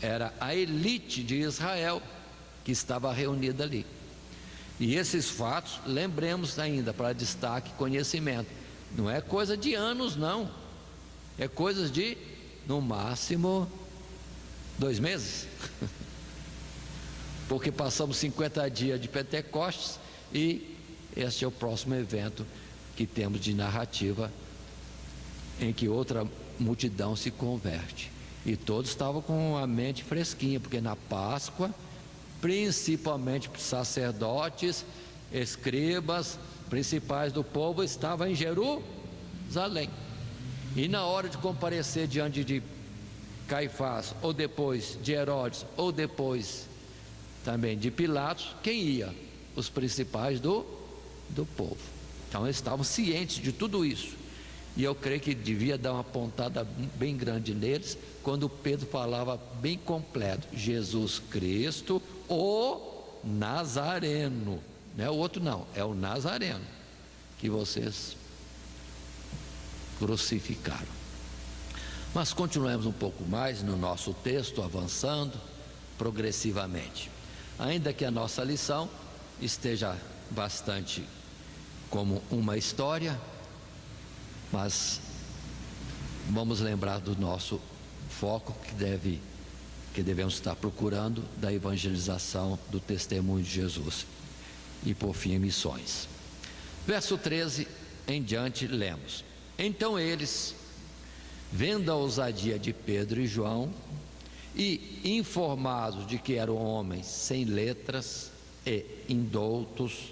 era a elite de Israel que estava reunida ali. E esses fatos, lembremos ainda, para destaque e conhecimento, não é coisa de anos não, é coisa de, no máximo, 2 meses, porque passamos 50 dias de Pentecostes e este é o próximo evento que temos de narrativa, em que outra multidão se converte. E todos estavam com a mente fresquinha, porque na Páscoa, principalmente sacerdotes, escribas, principais do povo, estavam em Jerusalém. E na hora de comparecer diante de Caifás, ou depois de Herodes, ou depois também de Pilatos, quem ia? Os principais do povo. Então eles estavam cientes de tudo isso. E eu creio que devia dar uma pontada bem grande neles, quando Pedro falava bem completo: Jesus Cristo, o Nazareno. Não é o outro não, é o Nazareno que vocês crucificaram. Mas continuemos um pouco mais no nosso texto, avançando progressivamente. Ainda que a nossa lição esteja bastante como uma história, mas vamos lembrar do nosso foco que devemos estar procurando, da evangelização, do testemunho de Jesus e por fim missões. Verso 13 em diante lemos: então eles, vendo a ousadia de Pedro e João e informados de que eram homens sem letras e indoutos,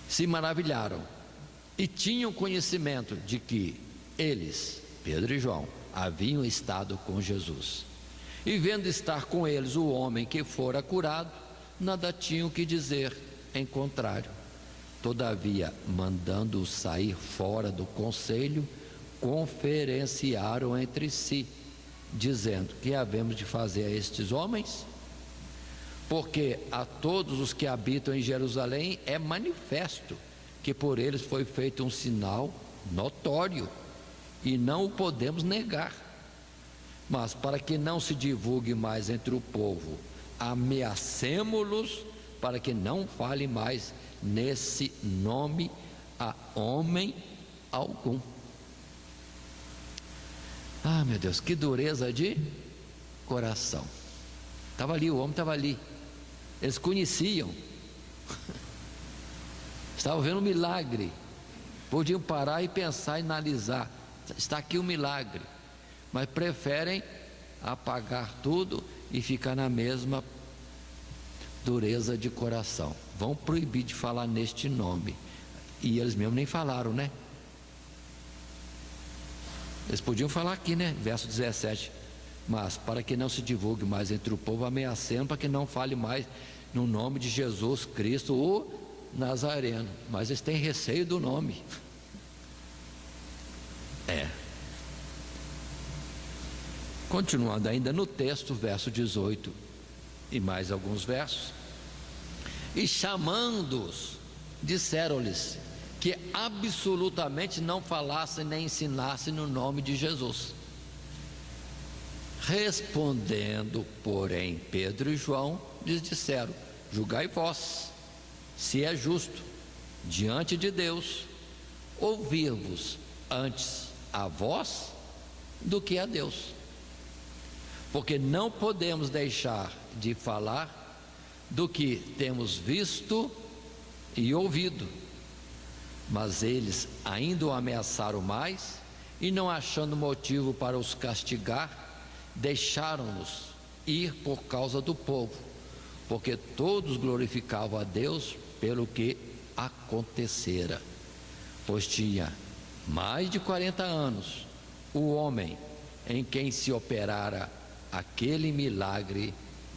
se maravilharam e tinham conhecimento de que eles, Pedro e João, haviam estado com Jesus. E vendo estar com eles o homem que fora curado, nada tinham que dizer em contrário. Todavia, mandando-os sair fora do conselho, conferenciaram entre si, dizendo: que havemos de fazer a estes homens? Porque a todos os que habitam em Jerusalém é manifesto que por eles foi feito um sinal notório, e não o podemos negar. Mas para que não se divulgue mais entre o povo, ameacemo-los para que não fale mais nesse nome a homem algum. Ah, meu Deus, que dureza de coração. Estava ali, o homem estava ali, eles conheciam, estavam vendo um milagre, podiam parar e pensar e analisar: está aqui um milagre, mas preferem apagar tudo e ficar na mesma dureza de coração. Vão proibir de falar neste nome, e eles mesmos nem falaram, né? Eles podiam falar aqui, né? Verso 17: mas para que não se divulgue mais entre o povo, ameaçando para que não fale mais no nome de Jesus Cristo, o Nazareno. Mas eles têm receio do nome. Continuando ainda no texto, verso 18 e mais alguns versos: e chamando-os, disseram-lhes que absolutamente não falassem nem ensinassem no nome de Jesus. Respondendo, porém, Pedro e João lhes disseram: julgai vós, se é justo, diante de Deus, ouvir-vos antes a vós do que a Deus. Porque não podemos deixar de falar do que temos visto e ouvido. Mas eles ainda o ameaçaram mais, e não achando motivo para os castigar, deixaram-nos ir por causa do povo, porque todos glorificavam a Deus pelo que acontecera. Pois tinha mais de 40 anos o homem em quem se operara aquele milagre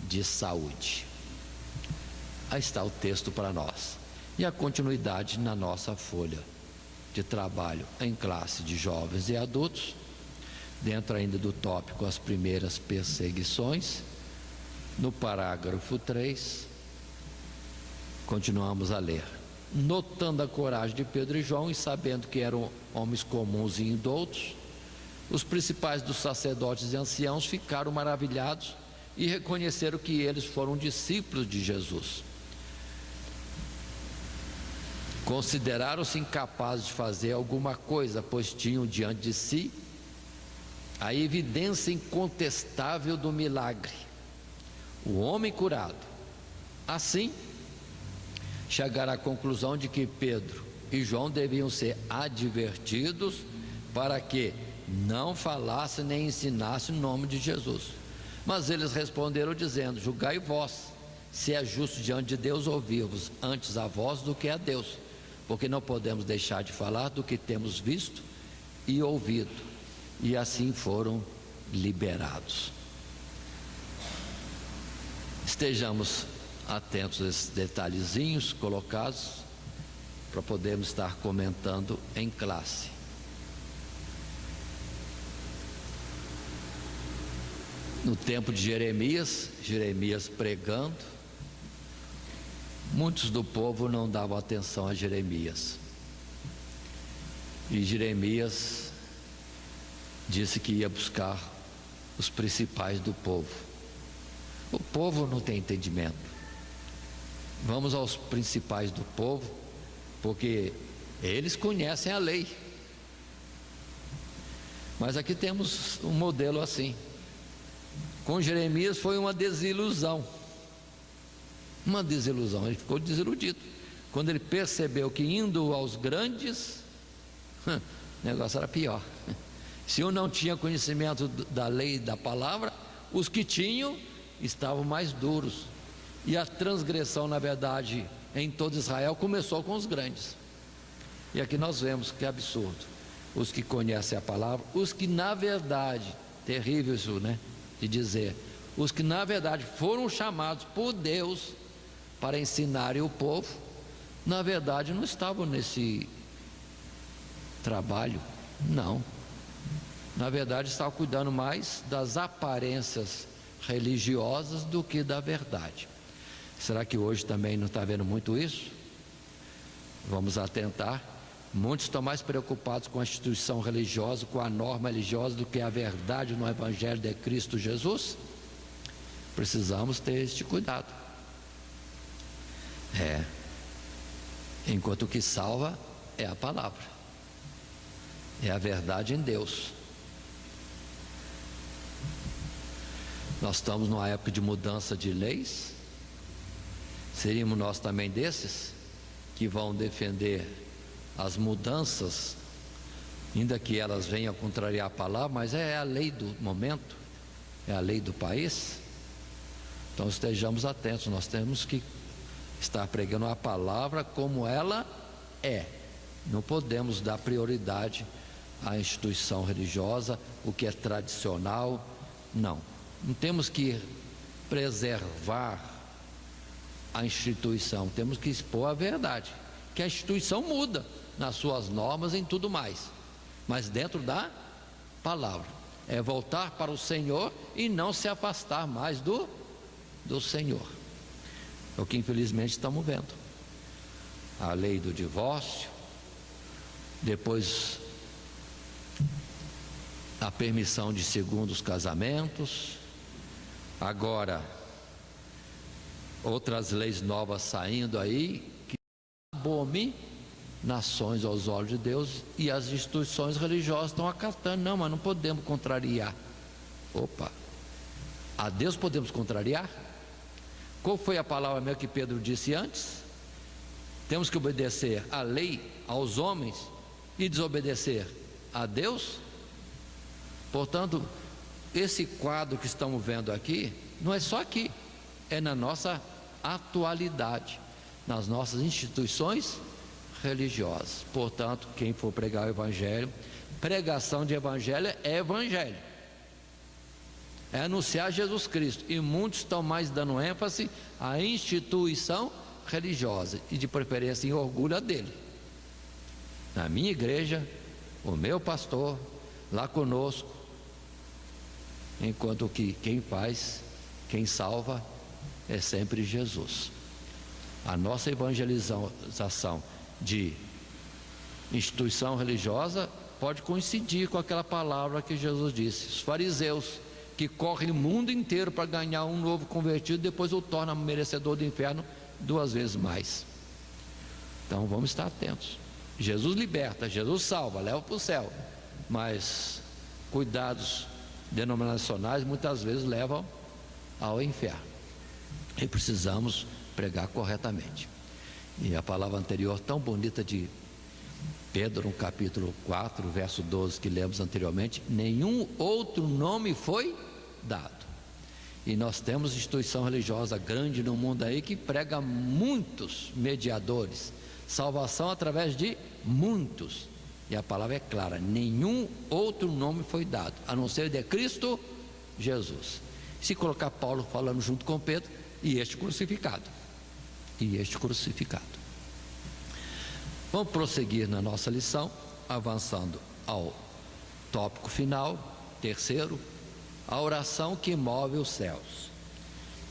de saúde. Aí está o texto para nós, e a continuidade na nossa folha de trabalho em classe de jovens e adultos, dentro ainda do tópico as primeiras perseguições. No parágrafo 3, continuamos a ler: notando a coragem de Pedro e João e sabendo que eram homens comuns e indoutos, os principais dos sacerdotes e anciãos ficaram maravilhados e reconheceram que eles foram discípulos de Jesus. Consideraram-se incapazes de fazer alguma coisa, pois tinham diante de si a evidência incontestável do milagre, o homem curado. Assim, chegaram à conclusão de que Pedro e João deviam ser advertidos para que não falassem nem ensinassem o nome de Jesus. Mas eles responderam dizendo: julgai vós, se é justo diante de Deus ouvir-vos antes a vós do que a Deus, porque não podemos deixar de falar do que temos visto e ouvido. E assim foram liberados. Estejamos atentos a esses detalhezinhos colocados para podermos estar comentando em classe. No tempo de Jeremias pregando, muitos do povo não davam atenção a Jeremias. E Jeremias disse que ia buscar os principais do povo. O povo não tem entendimento. Vamos aos principais do povo, porque eles conhecem a lei. Mas aqui temos um modelo assim. Com Jeremias foi uma desilusão. Ele ficou desiludido. Quando ele percebeu que indo aos grandes, o negócio era pior. Se um não tinha conhecimento da lei e da palavra, os que tinham estavam mais duros. E a transgressão, na verdade, em todo Israel começou com os grandes. E aqui nós vemos que absurdo. Os que conhecem a palavra, os que na verdade, terrível isso, né? De dizer, os que na verdade foram chamados por Deus para ensinarem o povo, na verdade não estavam nesse trabalho, não. Na verdade estavam cuidando mais das aparências religiosas do que da verdade. Será que hoje também não está vendo muito isso? Vamos atentar. Muitos estão mais preocupados com a instituição religiosa, com a norma religiosa, do que a verdade no Evangelho de Cristo Jesus. Precisamos ter este cuidado. Enquanto o que salva é a palavra, é a verdade em Deus. Nós estamos numa época de mudança de leis. Seríamos nós também desses que vão defender as mudanças, ainda que elas venham a contrariar a palavra, mas é a lei do momento, é a lei do país. Então estejamos atentos, nós temos que estar pregando a palavra como ela é. Não podemos dar prioridade à instituição religiosa, o que é tradicional, não temos que preservar a instituição, temos que expor a verdade, que a instituição muda nas suas normas, em tudo mais, mas dentro da palavra. É voltar para o Senhor e não se afastar mais do Senhor. É o que infelizmente estamos vendo. A lei do divórcio, depois a permissão de segundos casamentos, agora outras leis novas saindo aí, que abominações aos olhos de Deus, e as instituições religiosas estão acatando. Não, mas não podemos contrariar. Opa, a Deus podemos contrariar? Qual foi a palavra mesmo que Pedro disse antes? Temos que obedecer à lei, aos homens, e desobedecer a Deus? Portanto, esse quadro que estamos vendo aqui, não é só aqui, é na nossa atualidade, nas nossas instituições religiosas. Portanto, quem for pregar o Evangelho, pregação de Evangelho é Evangelho, é anunciar Jesus Cristo, e muitos estão mais dando ênfase à instituição religiosa, e de preferência em orgulho a dele. Na minha igreja, o meu pastor, lá conosco, enquanto que quem faz, quem salva é sempre Jesus. A nossa evangelização de instituição religiosa pode coincidir com aquela palavra que Jesus disse. Os fariseus que correm o mundo inteiro para ganhar um novo convertido, depois o torna merecedor do inferno 2 vezes mais. Então vamos estar atentos. Jesus liberta, Jesus salva, leva para o céu, mas cuidados denominacionais muitas vezes levam ao inferno, e precisamos pregar corretamente. E a palavra anterior tão bonita de Pedro, no capítulo 4, verso 12, que lemos anteriormente: nenhum outro nome foi dado. E nós temos instituição religiosa grande no mundo aí que prega muitos mediadores, salvação através de muitos, e a palavra é clara: nenhum outro nome foi dado, a não ser de Cristo Jesus. Se colocar Paulo falando junto com Pedro, e este crucificado, Vamos prosseguir na nossa lição, avançando ao tópico final, terceiro, a oração que move os céus.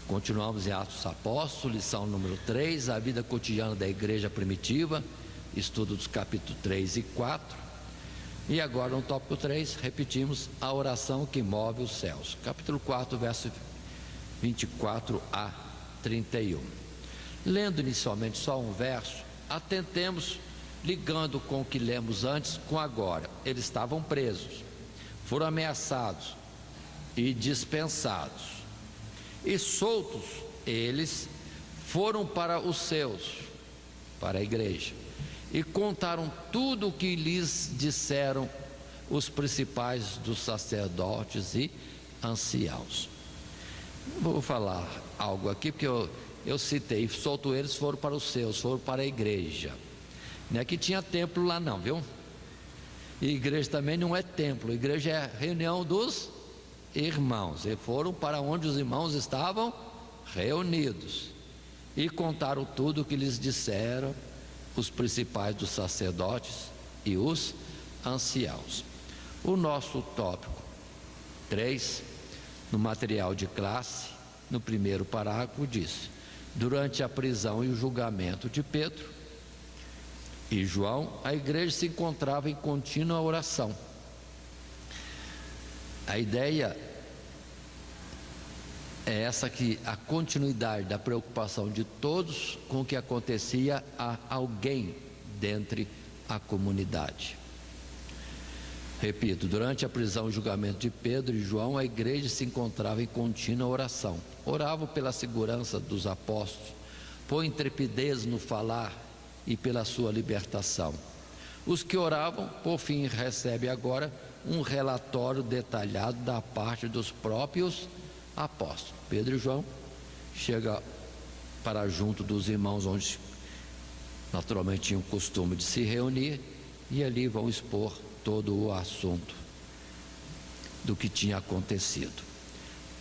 Continuamos em Atos dos Apóstolos, lição número 3, a vida cotidiana da igreja primitiva, estudo dos capítulos 3 e 4. E agora no tópico 3, repetimos a oração que move os céus. Capítulo 4, verso 24 a 31. Lendo inicialmente só um verso, atentemos, ligando com o que lemos antes com agora. Eles estavam presos, foram ameaçados e dispensados, e soltos eles foram para os seus, para a igreja, e contaram tudo o que lhes disseram os principais dos sacerdotes e anciãos. Vou falar algo aqui, porque eu citei, solto eles, foram para os seus, foram para a igreja. Não é que tinha templo lá não, viu? E igreja também não é templo, igreja é reunião dos irmãos. E foram para onde os irmãos estavam reunidos, e contaram tudo o que lhes disseram os principais dos sacerdotes e os anciãos. O nosso tópico 3, no material de classe, no primeiro parágrafo, diz: durante a prisão e o julgamento de Pedro e João, a igreja se encontrava em contínua oração. A ideia é essa, que a continuidade da preocupação de todos com o que acontecia a alguém dentre a comunidade. Repito, durante a prisão e julgamento de Pedro e João, a igreja se encontrava em contínua oração. Oravam pela segurança dos apóstolos, por intrepidez no falar e pela sua libertação. Os que oravam, por fim, recebem agora um relatório detalhado da parte dos próprios apóstolos. Pedro e João chegam para junto dos irmãos, onde naturalmente tinham o costume de se reunir, e ali vão expor todo o assunto do que tinha acontecido.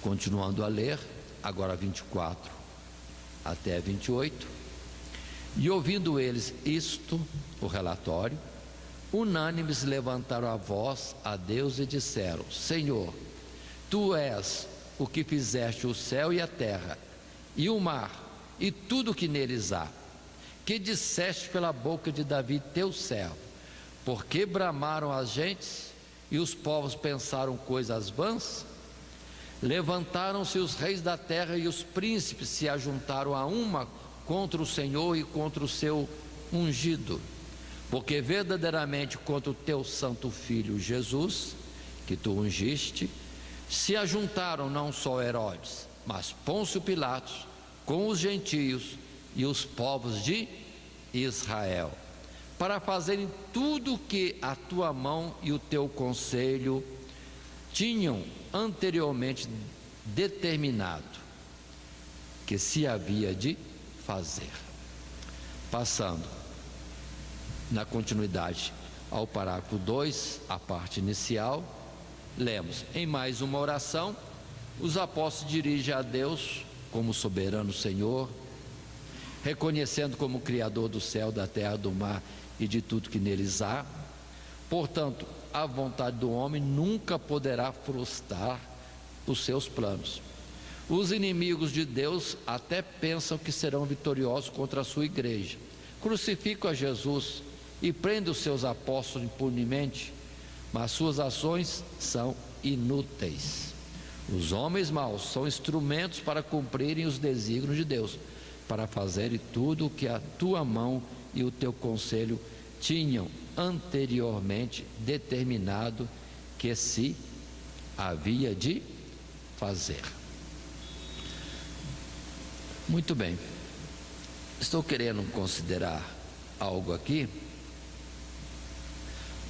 Continuando a ler, agora 24 até 28. E ouvindo eles isto, o relatório, unânimes levantaram a voz a Deus e disseram: Senhor, Tu és o que fizeste o céu e a terra, e o mar, e tudo que neles há, que disseste pela boca de Davi teu servo, porque bramaram as gentes, e os povos pensaram coisas vãs? Levantaram-se os reis da terra, e os príncipes se ajuntaram a uma contra o Senhor e contra o seu ungido, porque verdadeiramente contra o teu santo filho Jesus, que tu ungiste, se ajuntaram não só Herodes, mas Pôncio Pilatos, com os gentios e os povos de Israel, para fazerem tudo o que a tua mão e o teu conselho tinham anteriormente determinado que se havia de fazer. Passando na continuidade ao parágrafo 2, a parte inicial, lemos: em mais uma oração, os apóstolos dirigem a Deus como soberano Senhor, reconhecendo como Criador do céu, da terra, do mar e de tudo que neles há. Portanto, a vontade do homem nunca poderá frustrar os seus planos, Os inimigos de Deus até pensam que serão vitoriosos contra a sua igreja. Crucificam a Jesus e prendem os seus apóstolos impunemente, mas suas ações são inúteis. Os homens maus são instrumentos para cumprirem os desígnios de Deus, para fazerem tudo o que a tua mão e o teu conselho tinham anteriormente determinado que se havia de fazer. Muito bem, estou querendo considerar algo aqui,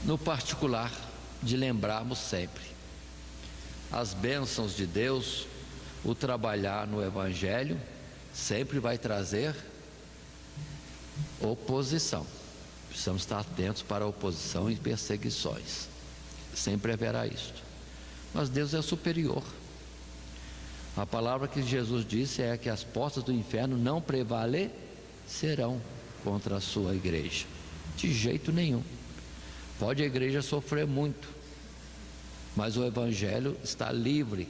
no particular, de lembrarmos sempre as bênçãos de Deus. O trabalhar no Evangelho sempre vai trazer oposição. Precisamos estar atentos para a oposição e perseguições. Sempre haverá isto. Mas Deus é superior. A palavra que Jesus disse é que as portas do inferno não prevalecerão contra a sua igreja. De jeito nenhum. Pode a igreja sofrer muito, mas o Evangelho está livre.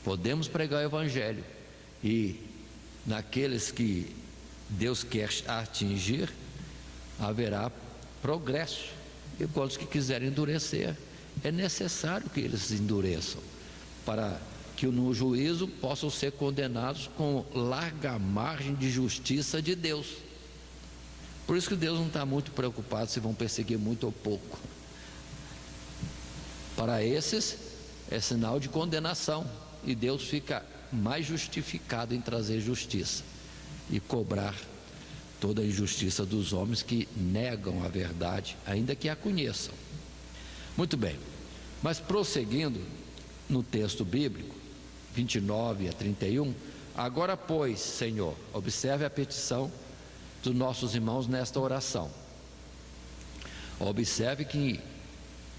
Podemos pregar o Evangelho, e naqueles que Deus quer atingir, haverá progresso. E com os que quiserem endurecer, é necessário que eles endureçam, para que no juízo possam ser condenados com larga margem de justiça de Deus. Por isso que Deus não está muito preocupado se vão perseguir muito ou pouco. Para esses é sinal de condenação, e Deus fica mais justificado em trazer justiça e cobrar toda a injustiça dos homens que negam a verdade, ainda que a conheçam. Muito bem, mas prosseguindo no texto bíblico 29 a 31, agora pois, Senhor, observe a petição dos nossos irmãos nesta oração. Observe que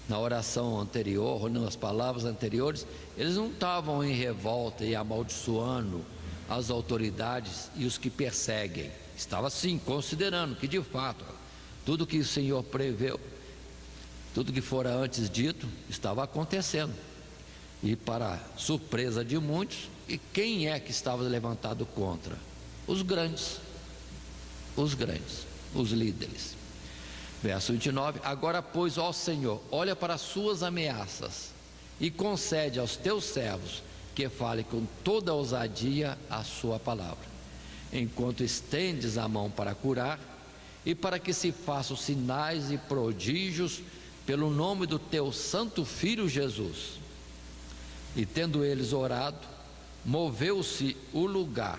na oração anterior, ou nas palavras anteriores, eles não estavam em revolta e amaldiçoando as autoridades e os que perseguem. Estava sim considerando que de fato tudo que o Senhor preveu, tudo que fora antes dito, estava acontecendo. E para surpresa de muitos, e quem é que estava levantado contra? Os grandes, os líderes. Verso 29, agora pois, ó Senhor, olha para as suas ameaças e concede aos teus servos que fale com toda ousadia a sua palavra, enquanto estendes a mão para curar, e para que se façam sinais e prodígios pelo nome do teu santo Filho Jesus. E tendo eles orado, moveu-se o lugar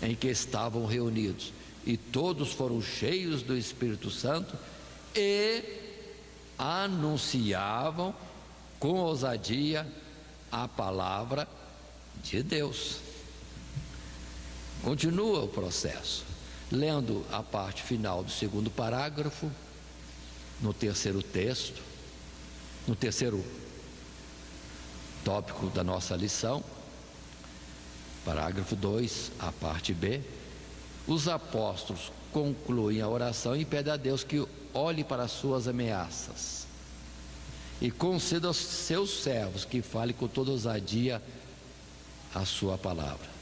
em que estavam reunidos, e todos foram cheios do Espírito Santo e anunciavam com ousadia a palavra de Deus. Continua o processo, lendo a parte final do segundo parágrafo, no terceiro texto, no terceiro tópico da nossa lição, parágrafo 2, a parte B. Os apóstolos concluem a oração e pedem a Deus que olhe para as suas ameaças e conceda aos seus servos que fale com toda ousadia a sua palavra.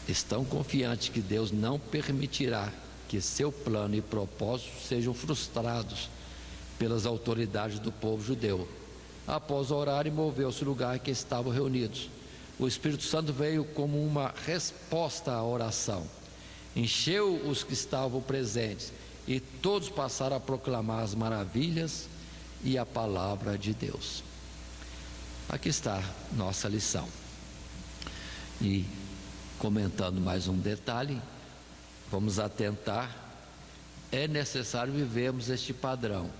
Estão confiantes que Deus não permitirá que seu plano e propósito sejam frustrados pelas autoridades do povo judeu. Após orar, moveu-se o lugar em que estavam reunidos. O Espírito Santo veio como uma resposta à oração, encheu os que estavam presentes, e todos passaram a proclamar as maravilhas e a palavra de Deus. Aqui está nossa lição. E comentando mais um detalhe, vamos atentar, é necessário vivermos este padrão.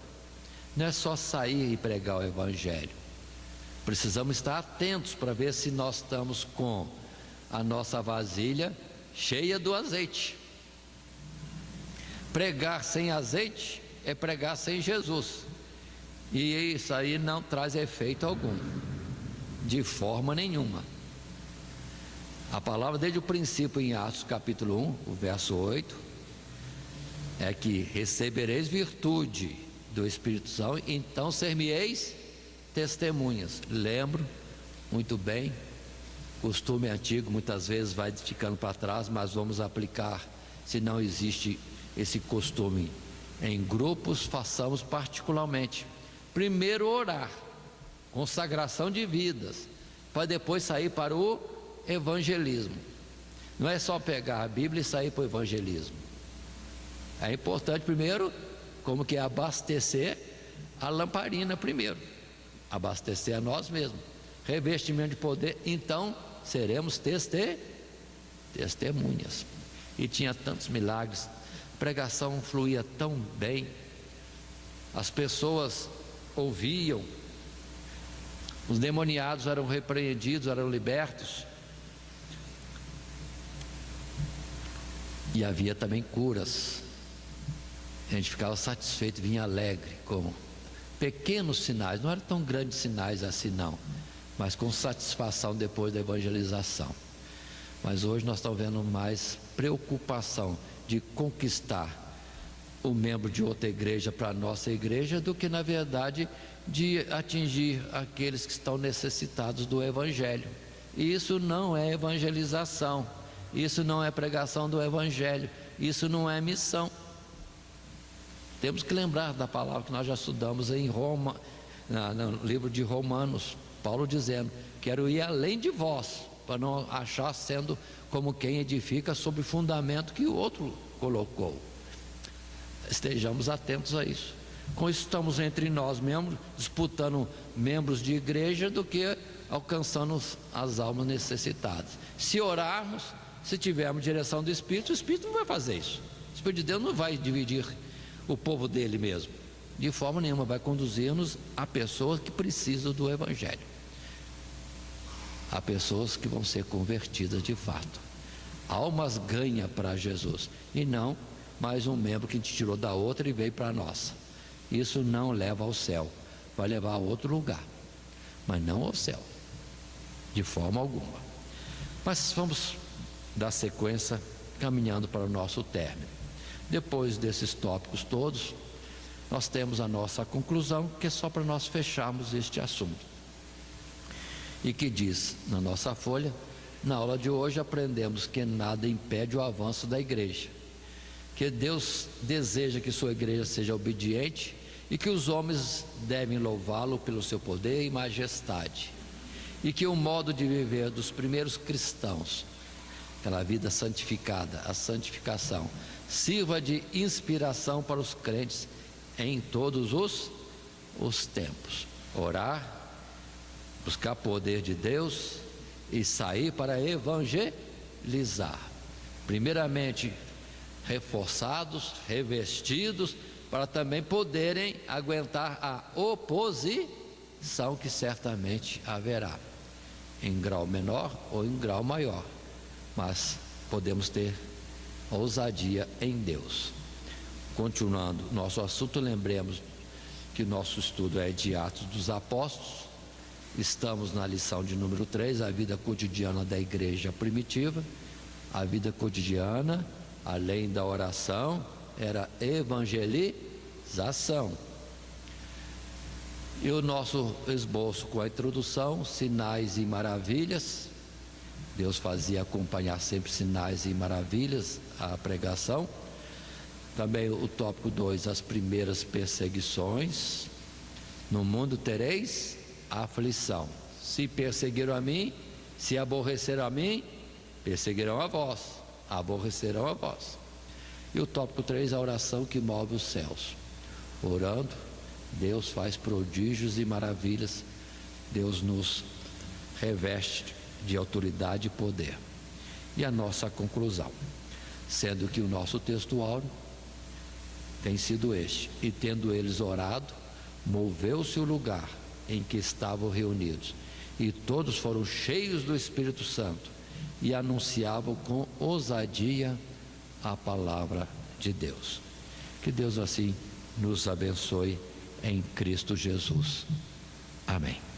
Não é só sair e pregar o Evangelho. Precisamos estar atentos para ver se nós estamos com a nossa vasilha cheia do azeite. Pregar sem azeite é pregar sem Jesus, e isso aí não traz efeito algum, de forma nenhuma. A palavra desde o princípio em Atos capítulo 1, o verso 8, é que recebereis virtude do Espírito Santo, então ser-me-eis testemunhas. Lembro muito bem, costume antigo muitas vezes vai ficando para trás, mas vamos aplicar. Se não existe esse costume em grupos, façamos particularmente. Primeiro orar, consagração de vidas, para depois sair para o evangelismo. Não é só pegar a Bíblia e sair para o evangelismo. É importante primeiro, como que é abastecer a lamparina primeiro, abastecer a nós mesmos, revestimento de poder, então seremos testemunhas. E tinha tantos milagres, a pregação fluía tão bem, as pessoas ouviam, os demoniados eram repreendidos, eram libertos, e havia também curas. A gente ficava satisfeito, vinha alegre com pequenos sinais, não eram tão grandes sinais assim não, mas com satisfação depois da evangelização. Mas hoje nós estamos vendo mais preocupação de conquistar o membro de outra igreja para a nossa igreja, do que na verdade de atingir aqueles que estão necessitados do evangelho. E isso não é evangelização, isso não é pregação do evangelho, isso não é missão. Temos que lembrar da palavra que nós já estudamos em Roma, no livro de Romanos, Paulo dizendo: quero ir além de vós, para não achar sendo como quem edifica sobre o fundamento que o outro colocou. Estejamos atentos a isso. Com isso estamos entre nós mesmos, disputando membros de igreja, do que alcançando as almas necessitadas. Se orarmos, se tivermos direção do Espírito, o Espírito não vai fazer isso. O Espírito de Deus não vai dividir o povo dele mesmo, de forma nenhuma. Vai conduzir-nos a pessoas que precisam do evangelho, a pessoas que vão ser convertidas de fato, almas ganha para Jesus, e não mais um membro que a gente tirou da outra e veio para a nossa. Isso não leva ao céu, vai levar a outro lugar, mas não ao céu, de forma alguma. Mas vamos dar sequência, caminhando para o nosso término. Depois desses tópicos todos, nós temos a nossa conclusão, que é só para nós fecharmos este assunto, e que diz na nossa folha: na aula de hoje aprendemos que nada impede o avanço da igreja, que Deus deseja que sua igreja seja obediente e que os homens devem louvá-lo pelo seu poder e majestade, e que o modo de viver dos primeiros cristãos, aquela vida santificada, a santificação, sirva de inspiração para os crentes em todos os tempos. Orar, buscar poder de Deus e sair para evangelizar, primeiramente reforçados, revestidos, para também poderem aguentar a oposição que certamente haverá, em grau menor ou em grau maior, mas podemos ter ousadia em Deus. Continuando nosso assunto, lembremos que nosso estudo é de Atos dos Apóstolos. Estamos na lição de número 3, a vida cotidiana da igreja primitiva. A vida cotidiana, além da oração, era evangelização. E o nosso esboço com a introdução: sinais e maravilhas. Deus fazia acompanhar sempre sinais e maravilhas à pregação. Também o tópico 2, as primeiras perseguições. No mundo tereis aflição. Se perseguiram a mim, se aborreceram a mim, perseguirão a vós, aborrecerão a vós. E o tópico 3, a oração que move os céus. Orando, Deus faz prodígios e maravilhas. Deus nos reveste de autoridade e poder. E a nossa conclusão, sendo que o nosso texto áureo tem sido este: e tendo eles orado, moveu-se o lugar em que estavam reunidos, e todos foram cheios do Espírito Santo e anunciavam com ousadia a palavra de Deus. Que Deus assim nos abençoe em Cristo Jesus. Amém.